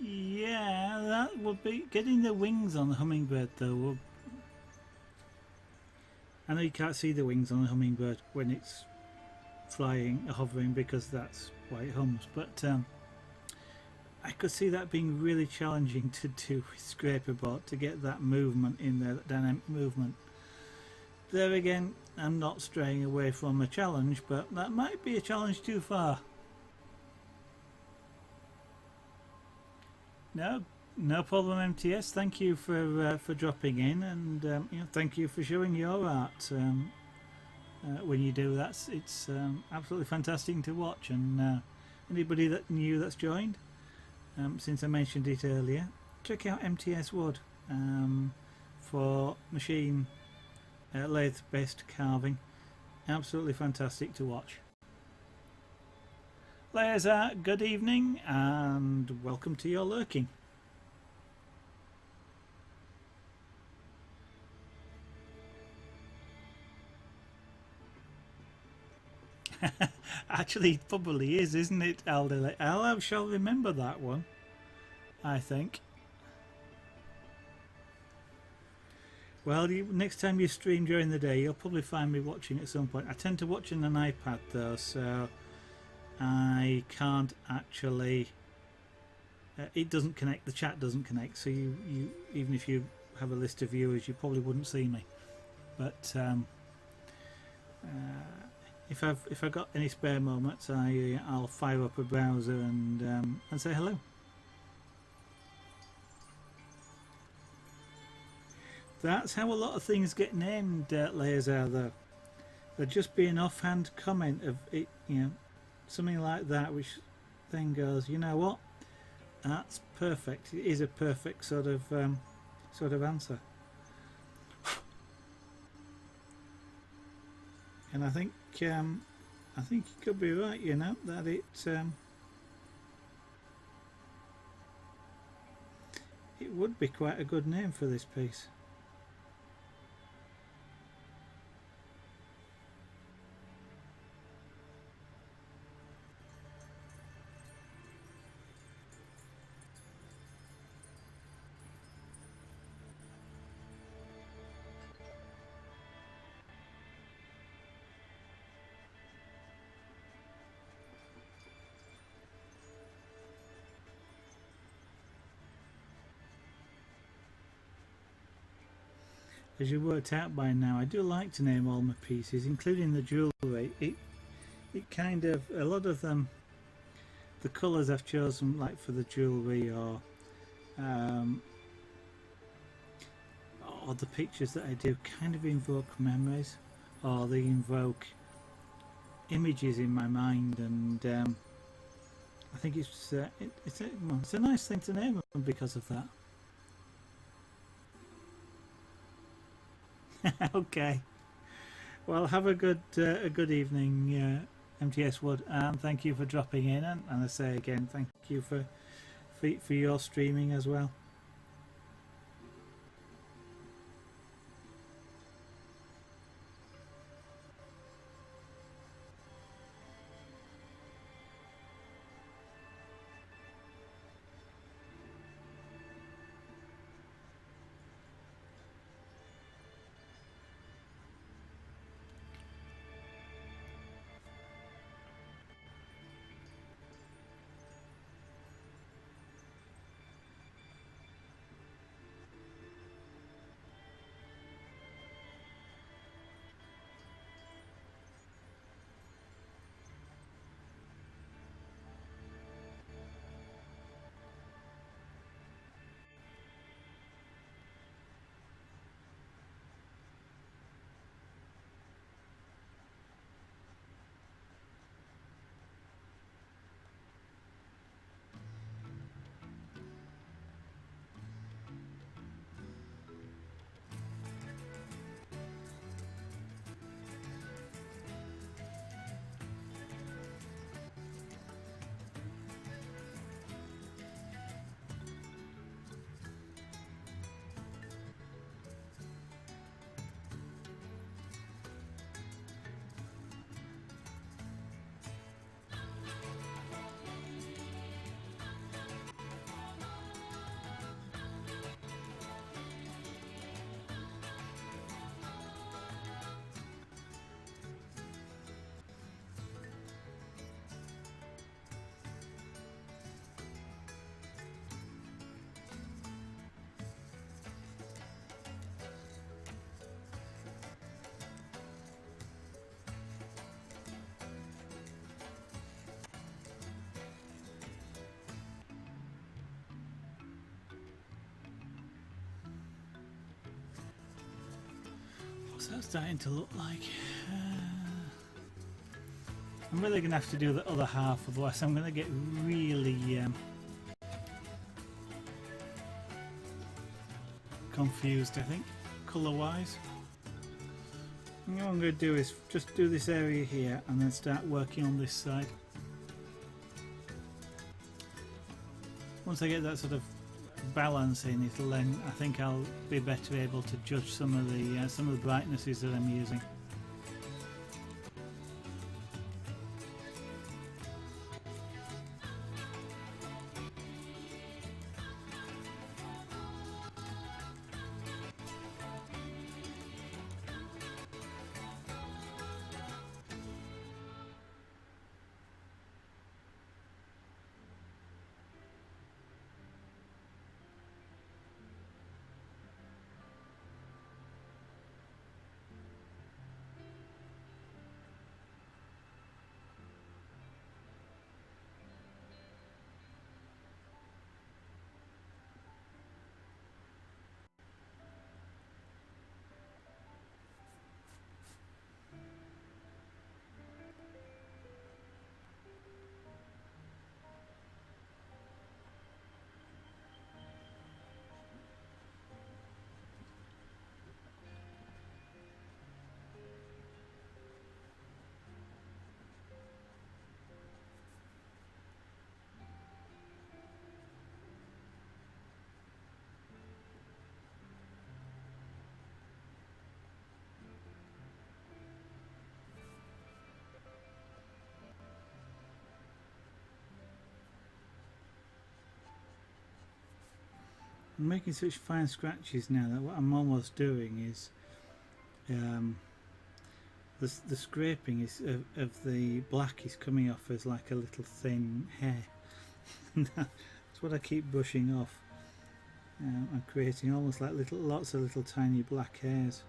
Yeah, that would be getting the wings on the hummingbird though. I know you can't see the wings on a hummingbird when it's flying, hovering, because that's why it hums. But I could see that being really challenging to do with Scraperboard, to get that movement in there, that dynamic movement. There again, I'm not straying away from a challenge, but that might be a challenge too far. No problem, MTS. Thank you for dropping in, and thank you for showing your art. When you do that, it's absolutely fantastic to watch. And anybody that new that's joined, since I mentioned it earlier, check out MTS Wood for machine lathe-based carving. Absolutely fantastic to watch. Laser, good evening and welcome to your lurking. Actually, it probably is, isn't it, Aldi? I shall remember that one, I think. Well, next time you stream during the day, you'll probably find me watching at some point. I tend to watch on an iPad though, so I can't actually. It doesn't connect. The chat doesn't connect. So you even if you have a list of viewers, you probably wouldn't see me. But if I've got any spare moments, I'll fire up a browser and say hello. That's how a lot of things get named, Laser, though. There'd just be an offhand comment of it, something like that, which then goes, you know what, that's perfect. It is a perfect sort of answer. And I think you could be right, that it would be quite a good name for this piece. As you worked out by now, I do like to name all my pieces, including the jewellery. It kind of, a lot of them, the colours I've chosen, like for the jewellery or the pictures that I do, kind of invoke memories, or they invoke images in my mind, and I think it's a nice thing to name them because of that. Okay, well, have a good evening, MTS Wood, and thank you for dropping in, and I say again, thank you for your streaming as well. What's that starting to look like? I'm really going to have to do the other half, otherwise I'm going to get really confused, I think, colour-wise. And what I'm going to do is just do this area here and then start working on this side. Once I get that sort of balance in, it'll then, I think I'll be better able to judge some of the brightnesses that I'm using. I'm making such fine scratches now that what I'm almost doing is the scraping is of the black is coming off as like a little thin hair. That's what I keep brushing off. I'm creating almost like lots of little tiny black hairs.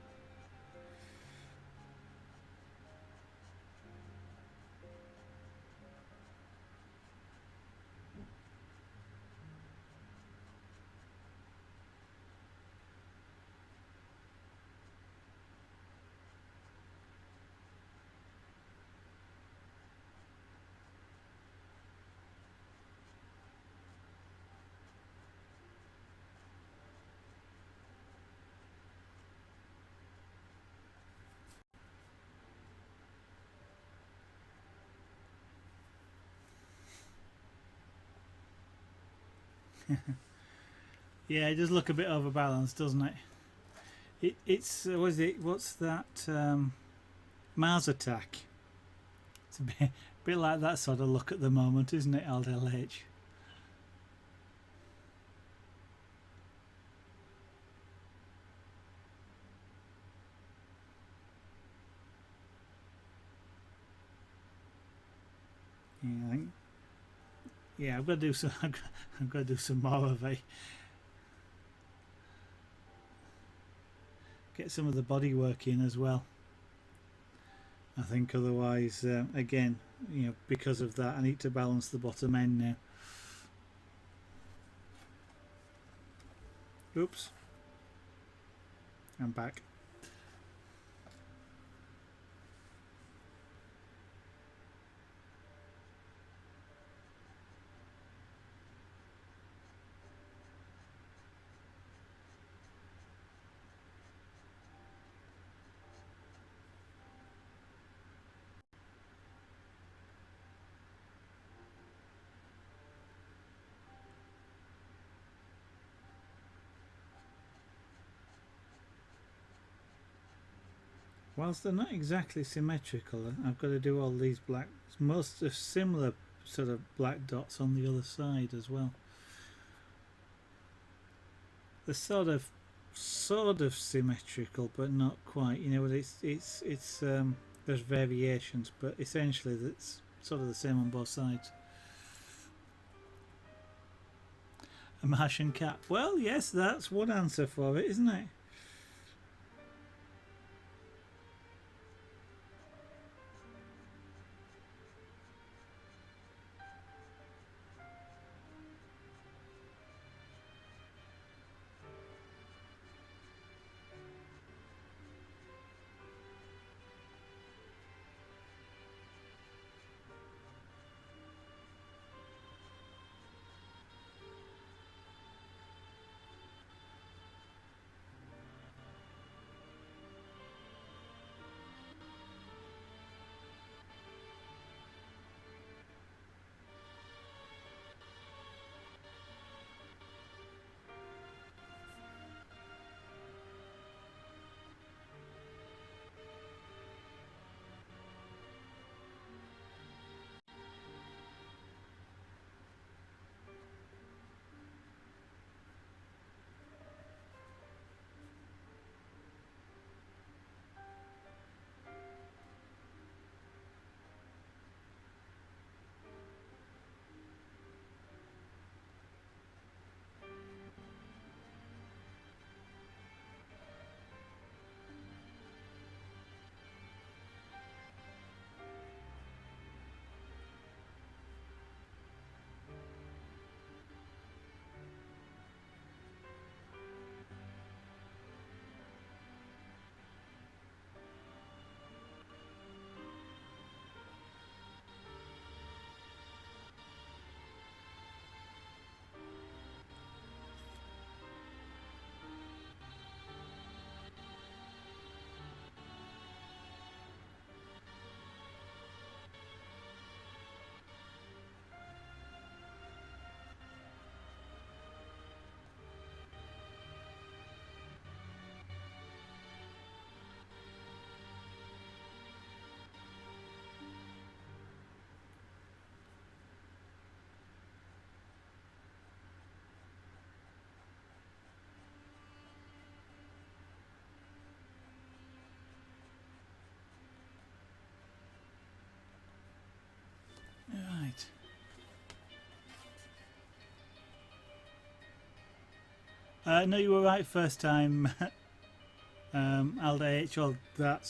Yeah, it does look a bit overbalanced, doesn't it? It's what's that? Mars Attack. It's a bit like that sort of look at the moment, isn't it, LDLH? Yeah, I think. Yeah, I've got to do some. I've got to do some more of it. Get some of the body work in as well. I think otherwise, again, because of that, I need to balance the bottom end now. Oops. I'm back. Whilst they're not exactly symmetrical, I've got to do all these black, most of similar sort of black dots on the other side as well. They're sort of symmetrical, but not quite. It's there's variations, but essentially it's sort of the same on both sides. A Martian cat. Well, yes, that's one answer for it, isn't it? No, you were right first time. Alda H. Well, that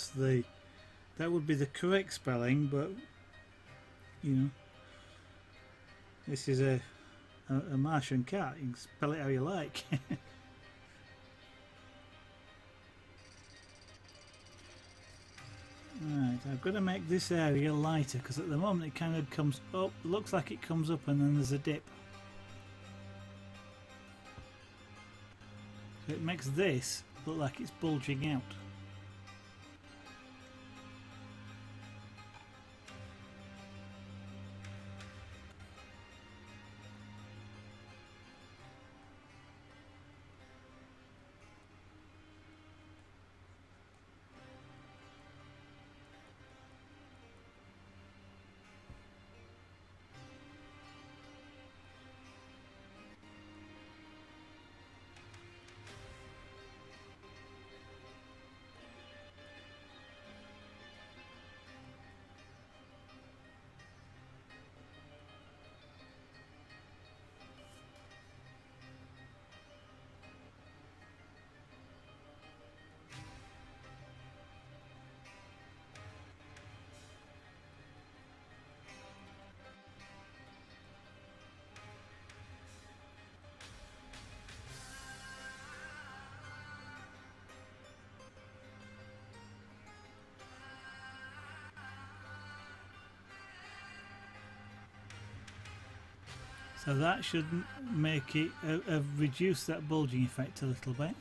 would be the correct spelling, but you know, this is a Martian cat. You can spell it how you like. Right, I've got to make this area lighter because at the moment it kind of comes up, looks like it comes up and then there's a dip. So it makes this look like it's bulging out. So that should make it reduce that bulging effect a little bit.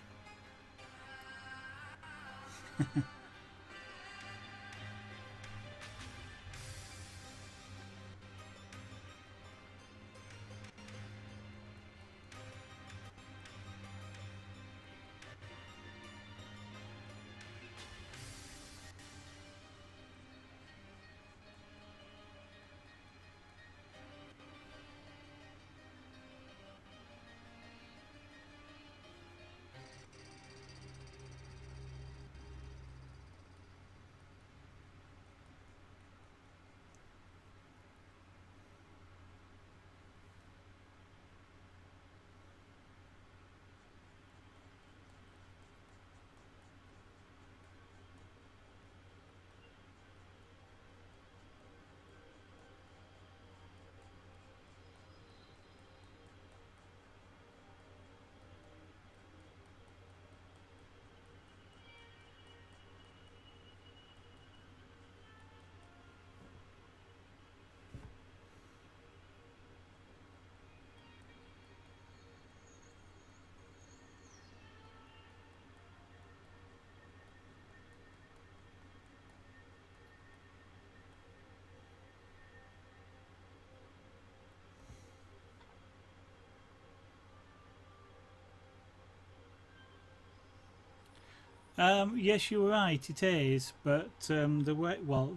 Yes, you're right, it is, but the way, well,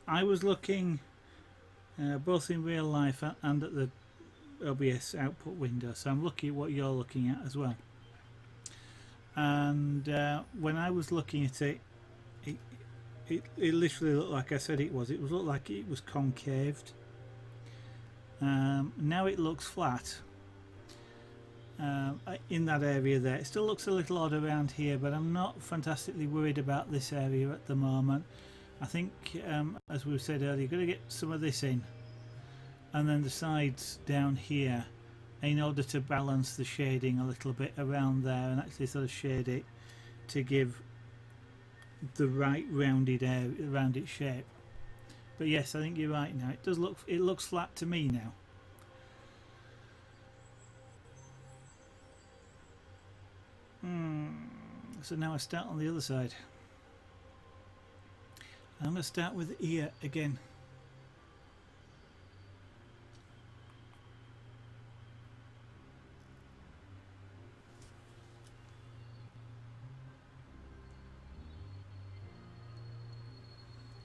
I was looking both in real life and at the OBS output window, so I'm looking at what you're looking at as well. And when I was looking at it, it literally looked like I said it was. It looked like it was concaved. Now it looks flat. In that area there. It still looks a little odd around here, but I'm not fantastically worried about this area at the moment. I think, as we said earlier, you've got to get some of this in, and then the sides down here, in order to balance the shading a little bit around there and actually sort of shade it to give the right rounded shape. But yes, I think you're right now. It looks flat to me now. So now I start on the other side. I'm going to start with the ear again.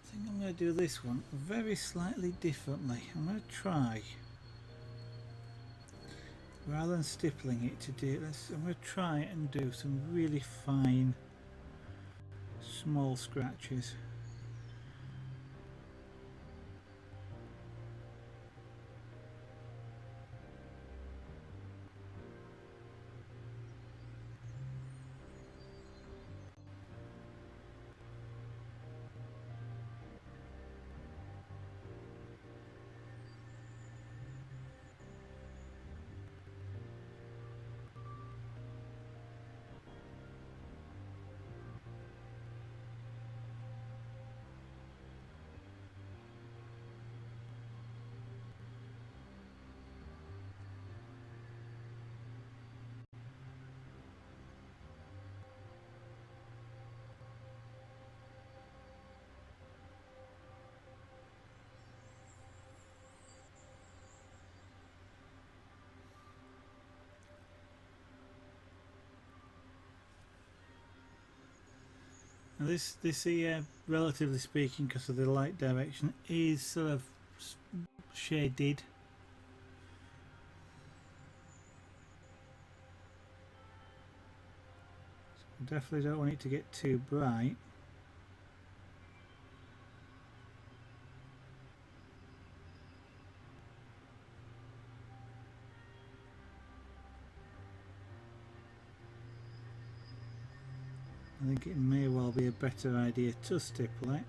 I think I'm going to do this one very slightly differently. I'm going to try, rather than stippling it to do this, I'm going to try and do some really fine small scratches. This here, relatively speaking, because of the light direction, is sort of shaded. So definitely don't want it to get too bright. I think it may well be a better idea to stipple it.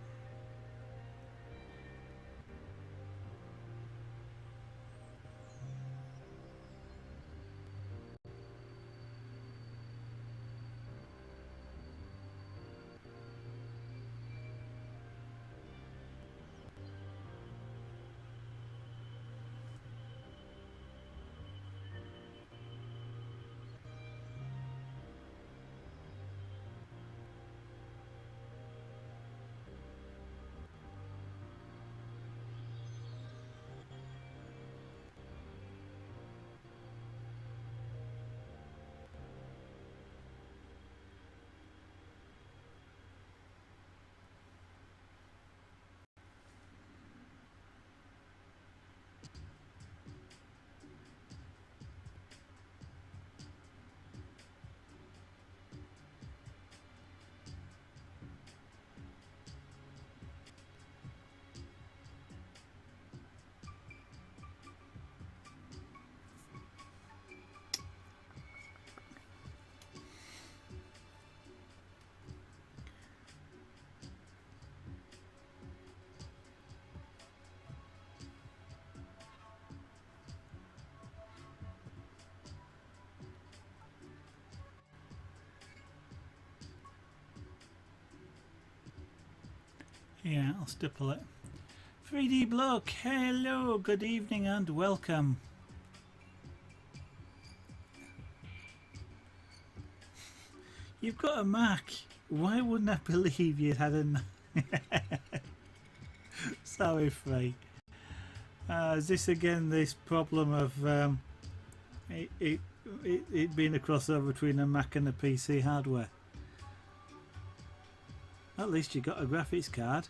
Yeah, I'll stipple it. 3D Bloke, hello, good evening and welcome. You've got a Mac. Why wouldn't I believe you had a... Sorry, Frey. Is this again this problem of it being a crossover between a Mac and a PC hardware? At least you got a graphics card.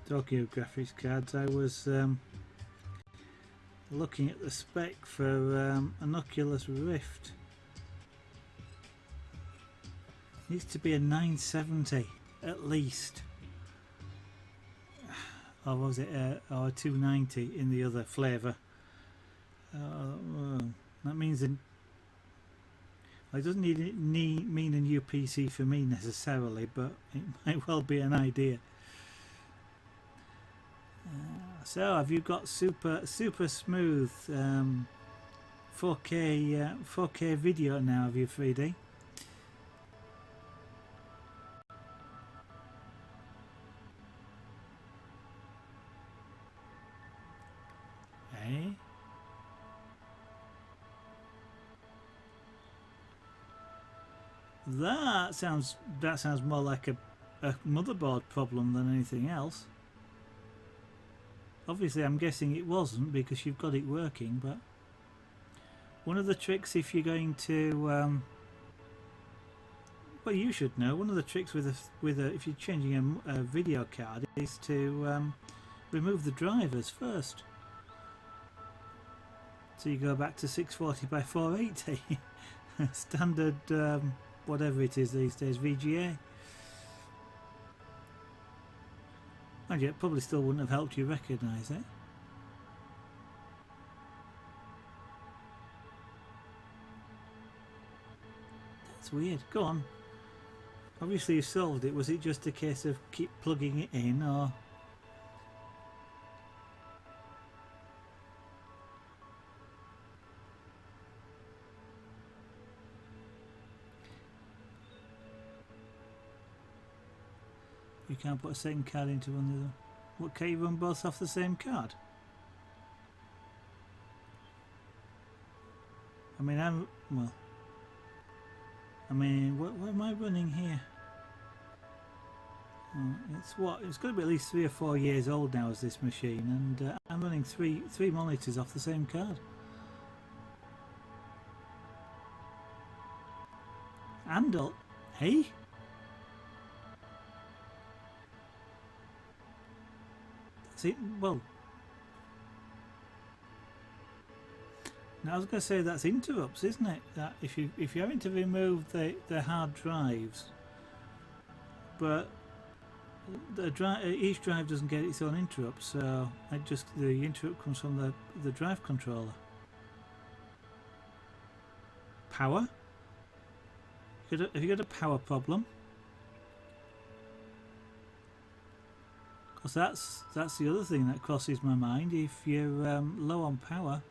Talking of graphics cards, I was looking at the spec for an Oculus Rift. Needs to be a 970 at least. Or was it or a 290 in the other flavour? That means it doesn't mean a new PC for me necessarily, but it might well be an idea. So have you got super smooth 4K video now? Have you 3D? Hey. That sounds more like a motherboard problem than anything else. Obviously I'm guessing it wasn't because you've got it working, but one of the tricks if you're going to well, you should know, one of the tricks with if you're changing a video card is to remove the drivers first. So you go back to 640 by 480 standard whatever it is these days, VGA. And yet, probably still wouldn't have helped you recognise it. That's weird. Go on. Obviously you solved it. Was it just a case of keep plugging it in, or... You can't put a second card into one of them. What, can't you run both off the same card? I mean, what am I running here? It's going to be at least 3 or 4 years old now as this machine, and I'm running three monitors off the same card. And hey, that's it. Well, now I was going to say that's interrupts, isn't it? That if you're having to remove the hard drives, but each drive doesn't get its own interrupt, so the interrupt comes from the drive controller. Power? Have you got a power problem? Because that's the other thing that crosses my mind. If you're low on power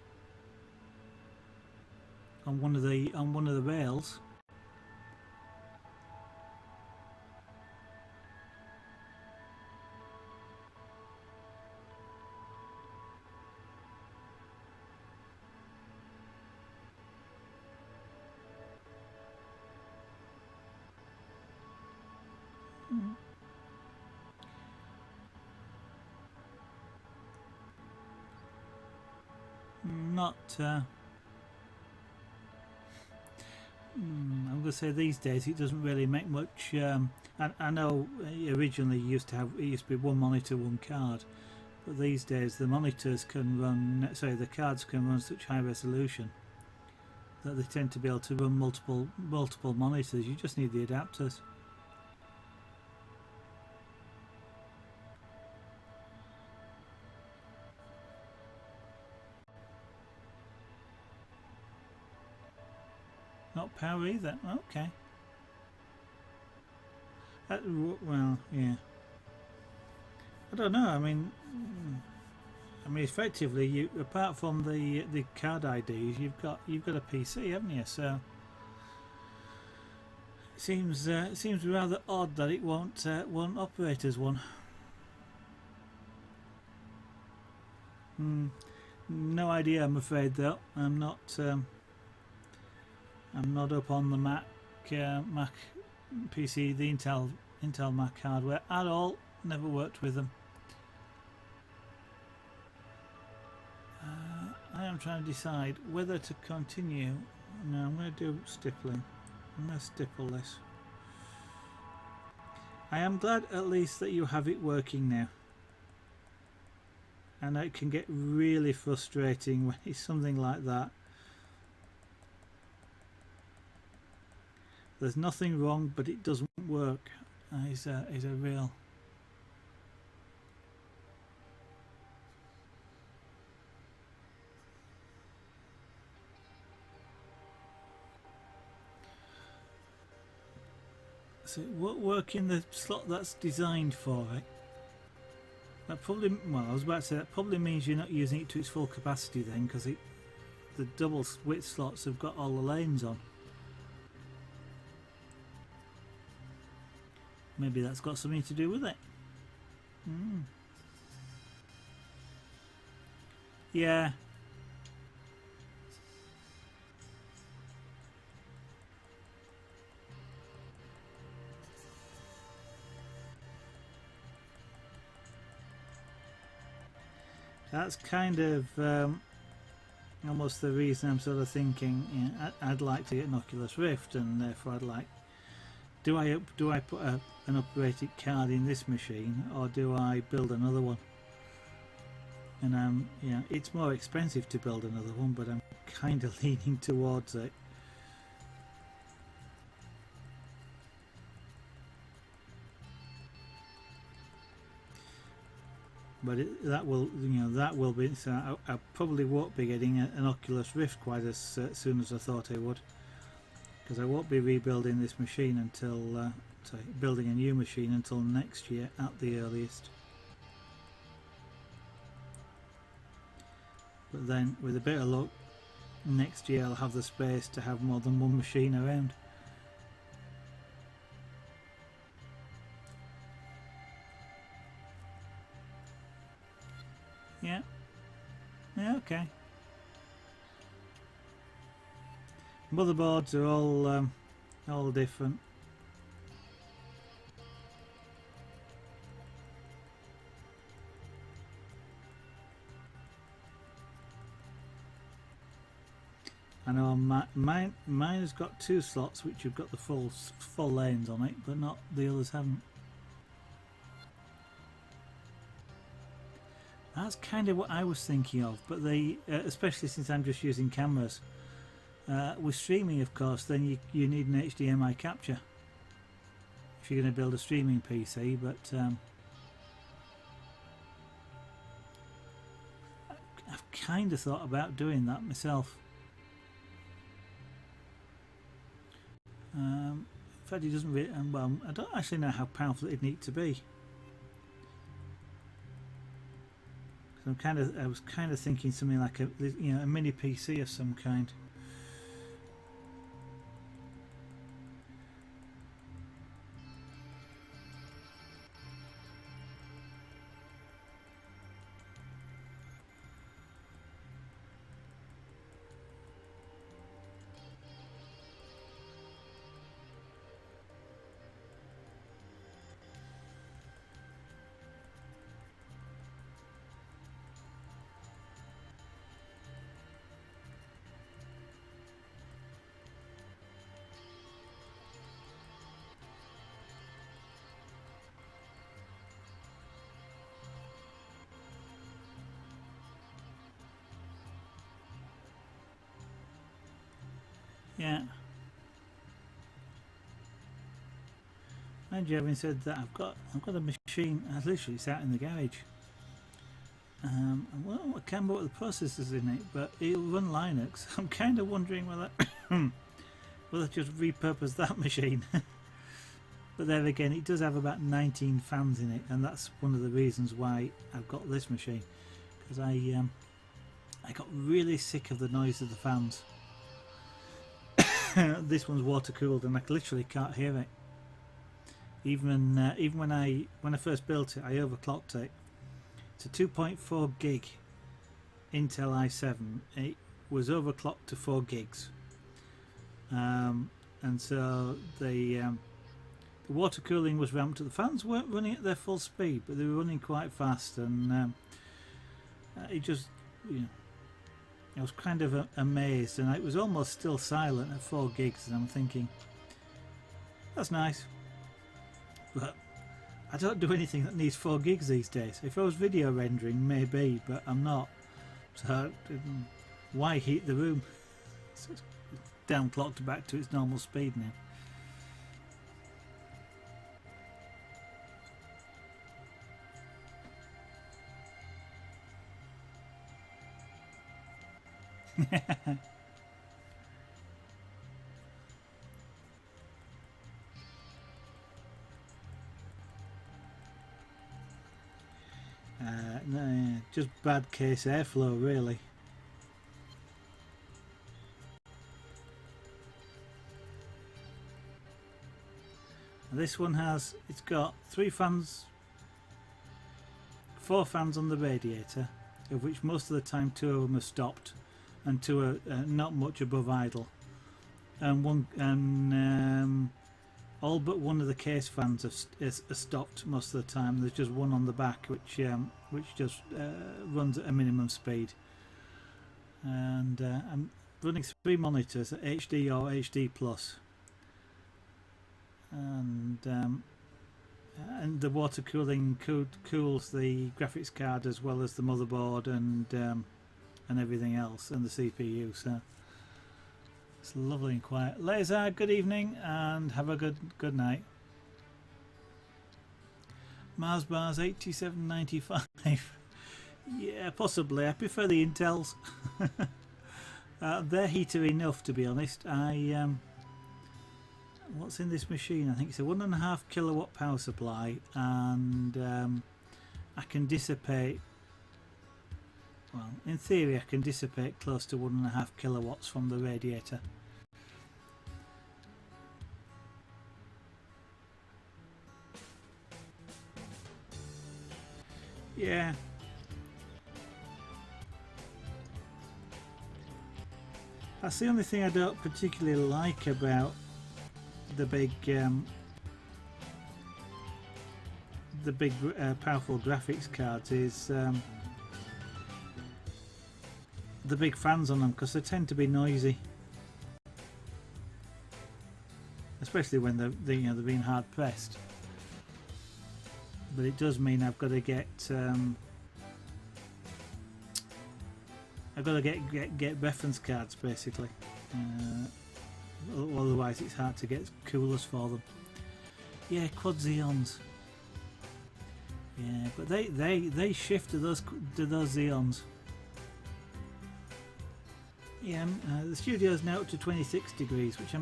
on one of the rails. Not I'm going to say these days it doesn't really make much. I know originally it used to be one monitor, one card, but these days the monitors can run. Sorry, the cards can run such high resolution that they tend to be able to run multiple monitors. You just need the adapters. Not power either. Okay. Well, yeah. I don't know. I mean, effectively, you apart from the card IDs, you've got a PC, haven't you? So it seems rather odd that it won't operate as one. No idea. I'm afraid though. I'm not up on the Mac PC, the Intel Mac hardware at all. Never worked with them. I am trying to decide whether to continue. No, I'm going to do stippling. I'm going to stipple this. I am glad at least that you have it working now. And it can get really frustrating when it's something like that. There's nothing wrong, but it doesn't work. Is a real. So it won't work in the slot that's designed for it. That probably, well, I was about to say that probably means you're not using it to its full capacity then, because the double width slots have got all the lanes on. Maybe that's got something to do with it. Yeah. That's kind of almost the reason I'm sort of thinking, you know, I'd like to get an Oculus Rift, and therefore I'd like. Do I put an operated card in this machine, or do I build another one? And yeah, it's more expensive to build another one, but I'm kind of leaning towards it. But that will be. So I probably won't be getting an Oculus Rift quite as soon as I thought I would. Because I won't be rebuilding this machine until, building a new machine until next year at the earliest. But then, with a bit of luck, next year I'll have the space to have more than one machine around. Yeah. Yeah, okay. Motherboards are all different. I know mine has got 2 slots which have got the full lanes on it, but not the others haven't. That's kind of what I was thinking of, but they, especially since I'm just using cameras. With streaming, of course, then you need an HDMI capture if you're going to build a streaming PC, but I've kind of thought about doing that myself. In fact, it doesn't really, well, I don't actually know how powerful it'd need to be. So I was kind of thinking something like a mini PC of some kind. Yeah. And you having said that, I've got a machine. I literally sat in the garage. Well, I can't remember what the processor's in it, but it'll run Linux. I'm kind of wondering whether whether just repurpose that machine. But there again, it does have about 19 fans in it, and that's one of the reasons why I've got this machine, because I got really sick of the noise of the fans. This one's water cooled, and I literally can't hear it. Even when I first built it, I overclocked it. It's a 2.4 gig Intel i7. It was overclocked to 4 gigs, and so the water cooling was ramped up. The fans weren't running at their full speed, but they were running quite fast, and it just, I was kind of amazed, and it was almost still silent at 4 gigs, and I'm thinking, that's nice, but I don't do anything that needs 4 gigs these days. If I was video rendering, maybe, but I'm not, so why heat the room? So it's downclocked back to its normal speed now. No, just bad case airflow, really. And this one it's got 3 fans, 4 fans on the radiator, of which most of the time 2 of them are stopped, and 2 are not much above idle, and all but one of the case fans are stopped most of the time. There's just one on the back which just runs at a minimum speed, and I'm running 3 monitors at HD or HD plus, and the water cooling cools the graphics card as well as the motherboard and everything else, and the CPU. So it's lovely and quiet. Laser, good evening and have a good night. Mars bars 8795. Yeah, possibly. I prefer the Intels. They're heater enough, to be honest. What's in this machine? I think it's a 1.5 kilowatt power supply, and I can dissipate, well, in theory I can dissipate close to 1.5 kilowatts from the radiator. Yeah. That's the only thing I don't particularly like about the big powerful graphics cards is the big fans on them, because they tend to be noisy. especially when they're being hard pressed. But it does mean I've got to get get reference cards basically. Otherwise, it's hard to get coolers for them. Yeah, quad Xeons. Yeah, but they shift to those Xeons. Yeah, the studio's now up to 26 degrees, which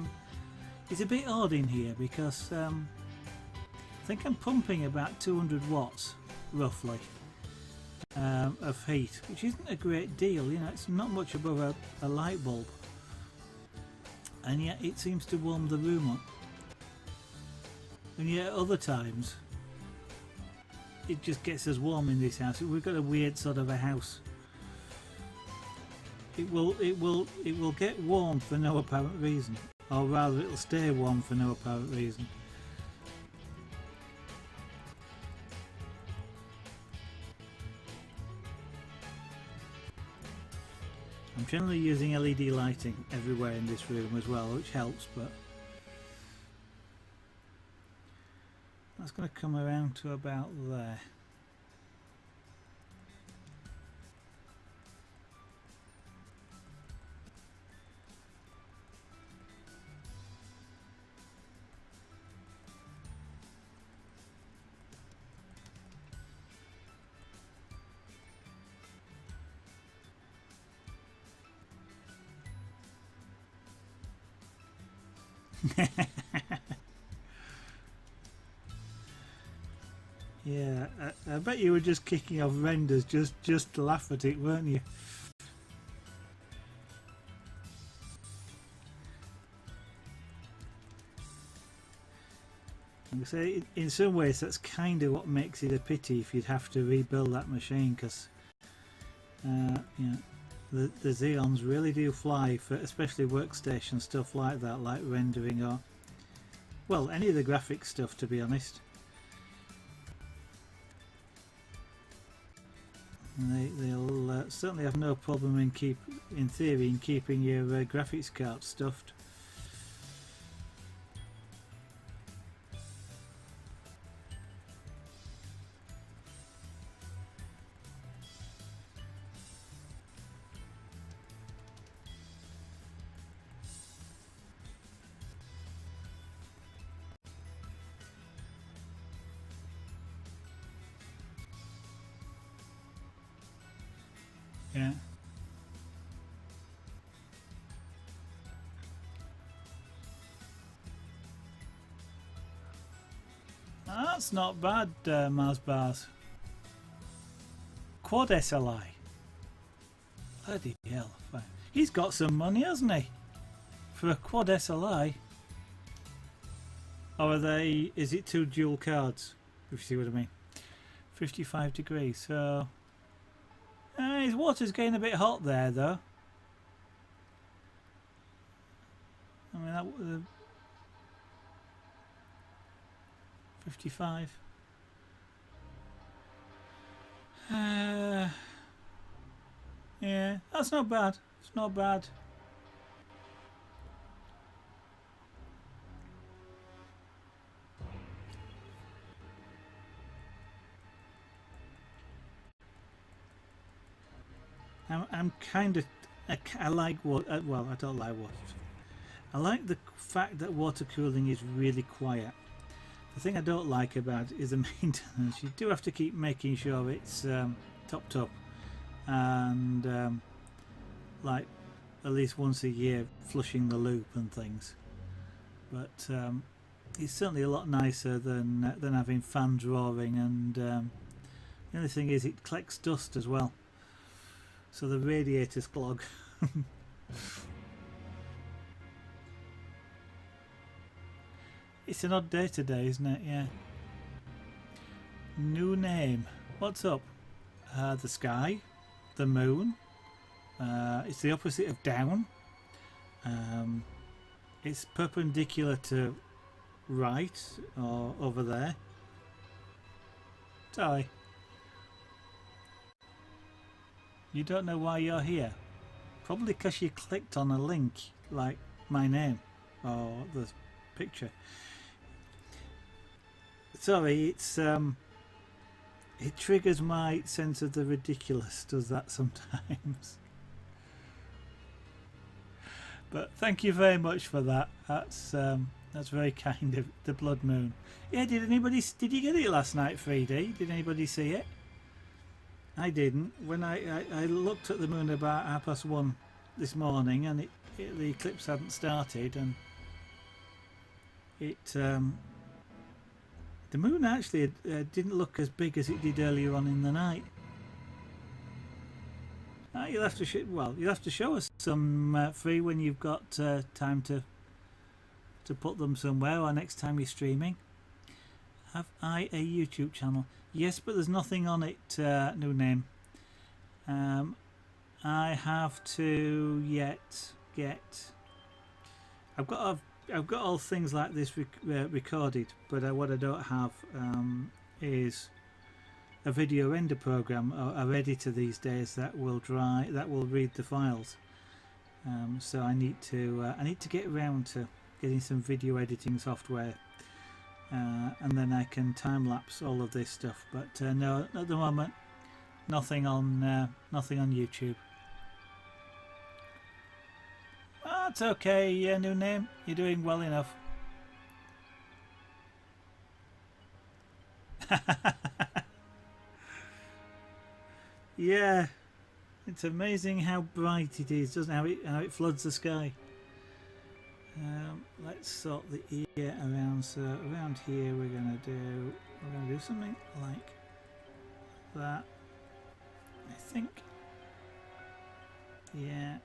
it's a bit odd in here because I think I'm pumping about 200 watts roughly of heat, which isn't a great deal. You know, it's not much above a light bulb, and yet it seems to warm the room up. And yet other times it just gets us warm in this house. We've got a weird sort of a house. It will get warm for no apparent reason, or rather it'll stay warm for no apparent reason. I'm generally using LED lighting everywhere in this room as well, which helps, but that's going to come around to about there. Yeah, I bet you were just kicking off renders just to laugh at it, weren't you? I say, in some ways that's kind of what makes it a pity if you'd have to rebuild that machine, because you know, the Xeons really do fly for especially workstation stuff like that, like rendering or, well, any of the graphics stuff, to be honest. And they'll certainly have no problem in theory in keeping your graphics card stuffed. Yeah. That's not bad, Mars Bars. Quad SLI. Bloody hell. He's got some money, hasn't he? For a quad SLI. Or are they, is it two dual cards? If you see what I mean. 55 degrees, so... his water's getting a bit hot there, though. I mean, that 55. Yeah, that's not bad. It's not bad. I'm kind of, I like water, well, I don't like water. I like the fact that water cooling is really quiet. The thing I don't like about it is the maintenance. You do have to keep making sure it's topped up, and like at least once a year flushing the loop and things. But it's certainly a lot nicer than having fans roaring, and the only thing is it collects dust as well. So the radiators clog. It's an odd day today, isn't it? Yeah. New name. What's up? The sky. The moon. It's the opposite of down. It's perpendicular to right, or over there. Sorry. You don't know why you're here? Probably because you clicked on a link like my name or the picture. Sorry, it's it triggers my sense of the ridiculous, does that sometimes. But thank you very much for that. That's very kind of the Blood Moon. Yeah, did you get it last night, 3D? Did anybody see it? I didn't. When I looked at the moon about 1:30 this morning, and the eclipse hadn't started, and the moon actually didn't look as big as it did earlier on in the night. You'll have to show us some free when you've got time to put them somewhere, or next time you're streaming. Have I a YouTube channel? Yes, but there's nothing on it. New name. I have to yet get. I've got all things like this recorded, but what I don't have is a video render program or a editor these days that will read the files. So I need to get around to getting some video editing software, and then I can time lapse all of this stuff. But no, at the moment, nothing on YouTube. That's okay. New name. You're doing well enough. Yeah, it's amazing how bright it is, doesn't it? How it floods the sky. Let's sort the ear around. So around here we're gonna do something like that, I think. Yeah.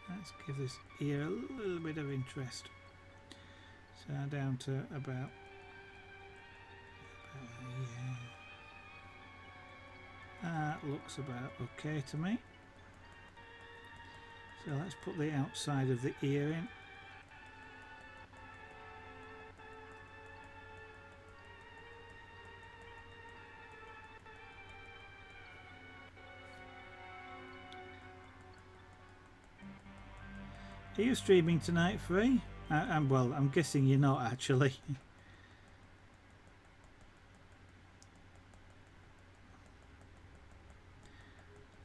Let's give this ear a little bit of interest. So down to about yeah. That looks about okay to me. So let's put the outside of the ear in. Are you streaming tonight, Free? Well, I'm guessing you're not actually.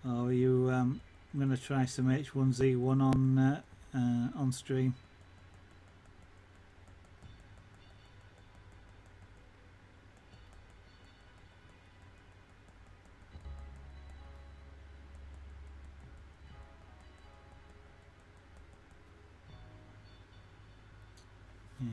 Or are you going to try some H1Z1 on stream? Yeah.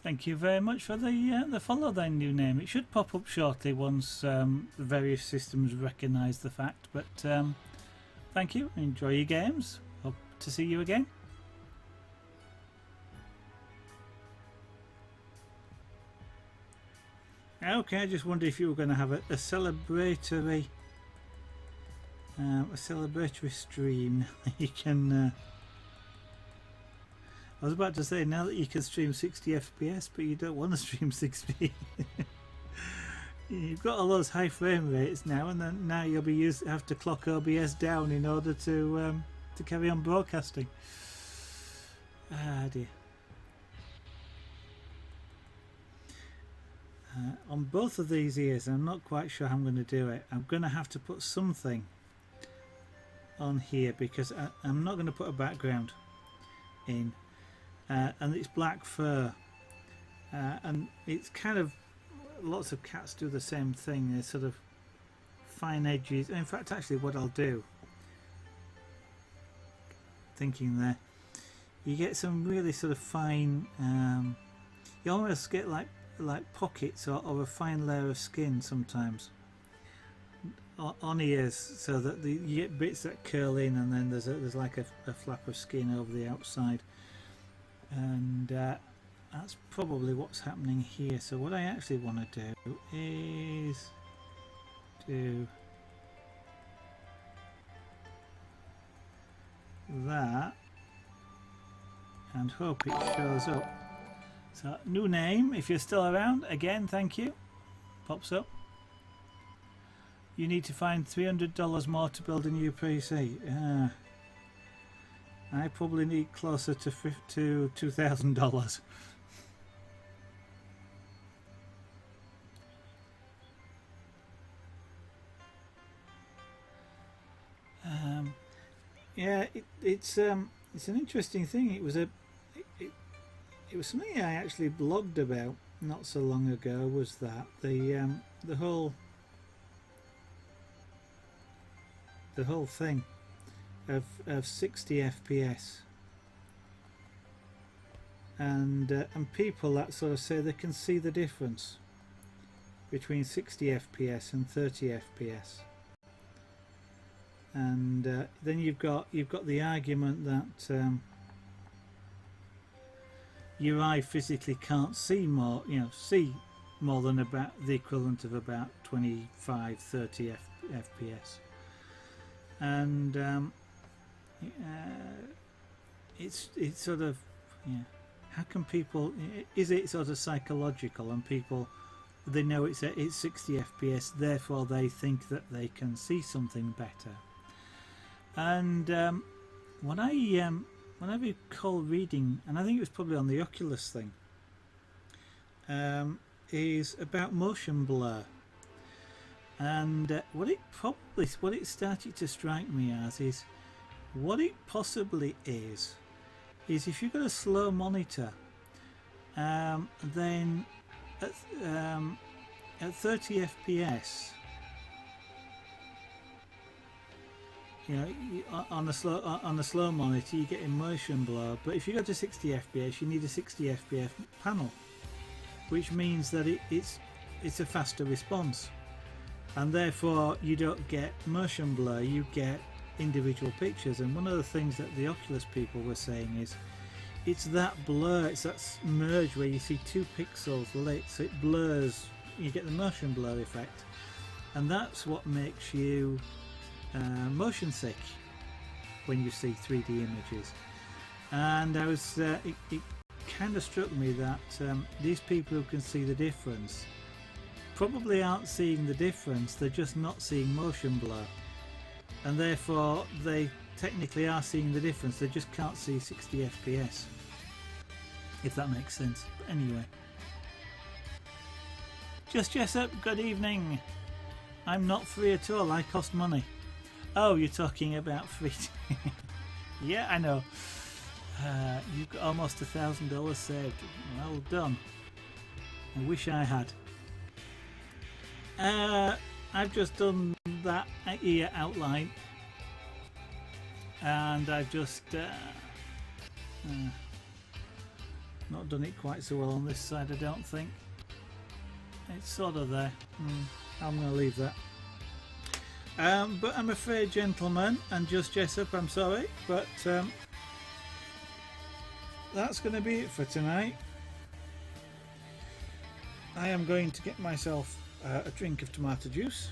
Thank you very much for the follow then, new name. It should pop up shortly once the various systems recognise the fact. But thank you. Enjoy your games. Hope to see you again. Okay, I just wondered if you were going to have a celebratory stream. You can. I was about to say now that you can stream 60 FPS, but you don't want to stream 60. You've got all those high frame rates now, and then now you'll be have to clock OBS down in order to carry on broadcasting. Ah dear. On both of these ears, I'm not quite sure how I'm going to do it. I'm going to have to put something on here because I'm not going to put a background in. And it's black fur, and it's kind of, lots of cats do the same thing. There's sort of fine edges. In fact, actually what I'll do, thinking there, you get some really sort of fine, you almost get like pockets or a fine layer of skin sometimes on ears, so that you get bits that curl in, and then there's like a flap of skin over the outside. And that's probably what's happening here. So what I actually want to do is do that and hope it shows up. So new name, if you're still around, again thank you. Pops up. You need to find $300 more to build a new PC. I probably need closer to $2,000. Yeah, it's an interesting thing. It was something I actually blogged about not so long ago. Was that the whole thing of 60 FPS and people that sort of say they can see the difference between 60 FPS and 30 FPS. And then you've got the argument that your eye physically can't see more, more than about the equivalent of about 25, 30 FPS, and it's sort of, how can people? Is it sort of psychological, and people, they know it's 60 FPS, therefore they think that they can see something better. And when I recall reading, and I think it was probably on the Oculus thing, is about motion blur. And what it started to strike me as is, what it possibly is if you've got a slow monitor, then at 30 FPS, on a slow monitor you get motion blur, but if you go to 60 FPS you need a 60 FPS panel, which means that it's a faster response, and therefore you don't get motion blur, you get individual pictures. And one of the things that the Oculus people were saying is it's that blur, it's that merge where you see two pixels lit, so it blurs, you get the motion blur effect, and that's what makes you motion sick when you see 3D images. And I was it kind of struck me that these people who can see the difference probably aren't seeing the difference, they're just not seeing motion blur, and therefore they technically are seeing the difference, they just can't see 60 FPS, if that makes sense. But anyway, Just Jessup, good evening. I'm not free at all, I cost money. Oh, you're talking about free. Yeah, I know. You've got almost $1,000 saved. Well done. I wish I had. I've just done that ear outline, and I've just not done it quite so well on this side, I don't think. It's sort of there. I'm going to leave that. But I'm afraid, gentlemen, and Just Jessup, I'm sorry, but that's going to be it for tonight. I am going to get myself a drink of tomato juice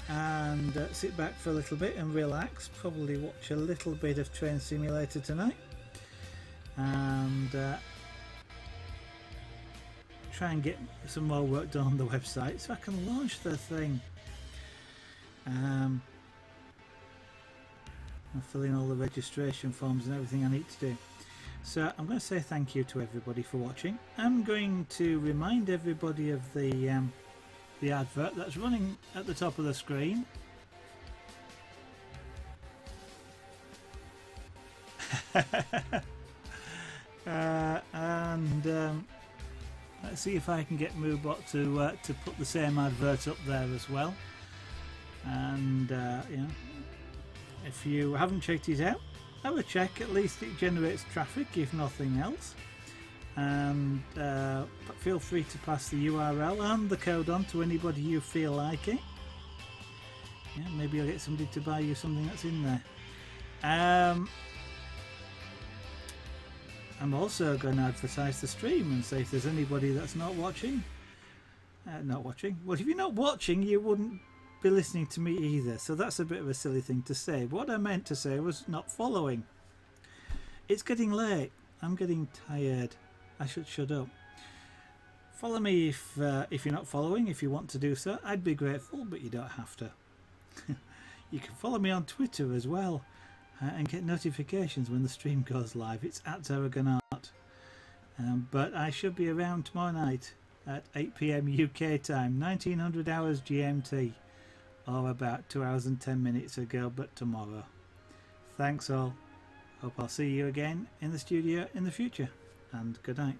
and sit back for a little bit and relax, probably watch a little bit of Train Simulator tonight, and try and get some more work done on the website so I can launch the thing. I'm filling all the registration forms and everything I need to do. So I'm going to say thank you to everybody for watching. I'm going to remind everybody of the advert that's running at the top of the screen. Let's see if I can get Moobot to put the same advert up there as well. And if you haven't checked it out, have a check. At least it generates traffic, if nothing else. And feel free to pass the URL and the code on to anybody you feel like it. Yeah, maybe I'll get somebody to buy you something that's in there. I'm also going to advertise the stream and say if there's anybody that's not watching, Not watching. Well, if you're not watching, you wouldn't be listening to me either. So that's a bit of a silly thing to say. What I meant to say was not following. It's getting late. I'm getting tired. I should shut up. Follow me if you're not following. If you want to do so, I'd be grateful, but you don't have to. You can follow me on Twitter as well and get notifications when the stream goes live. It's at Zaragonart. But I should be around tomorrow night at 8 PM UK time, 1900 hours GMT, or about 2 hours and 10 minutes ago, but tomorrow. Thanks all. Hope I'll see you again in the studio in the future, and good night.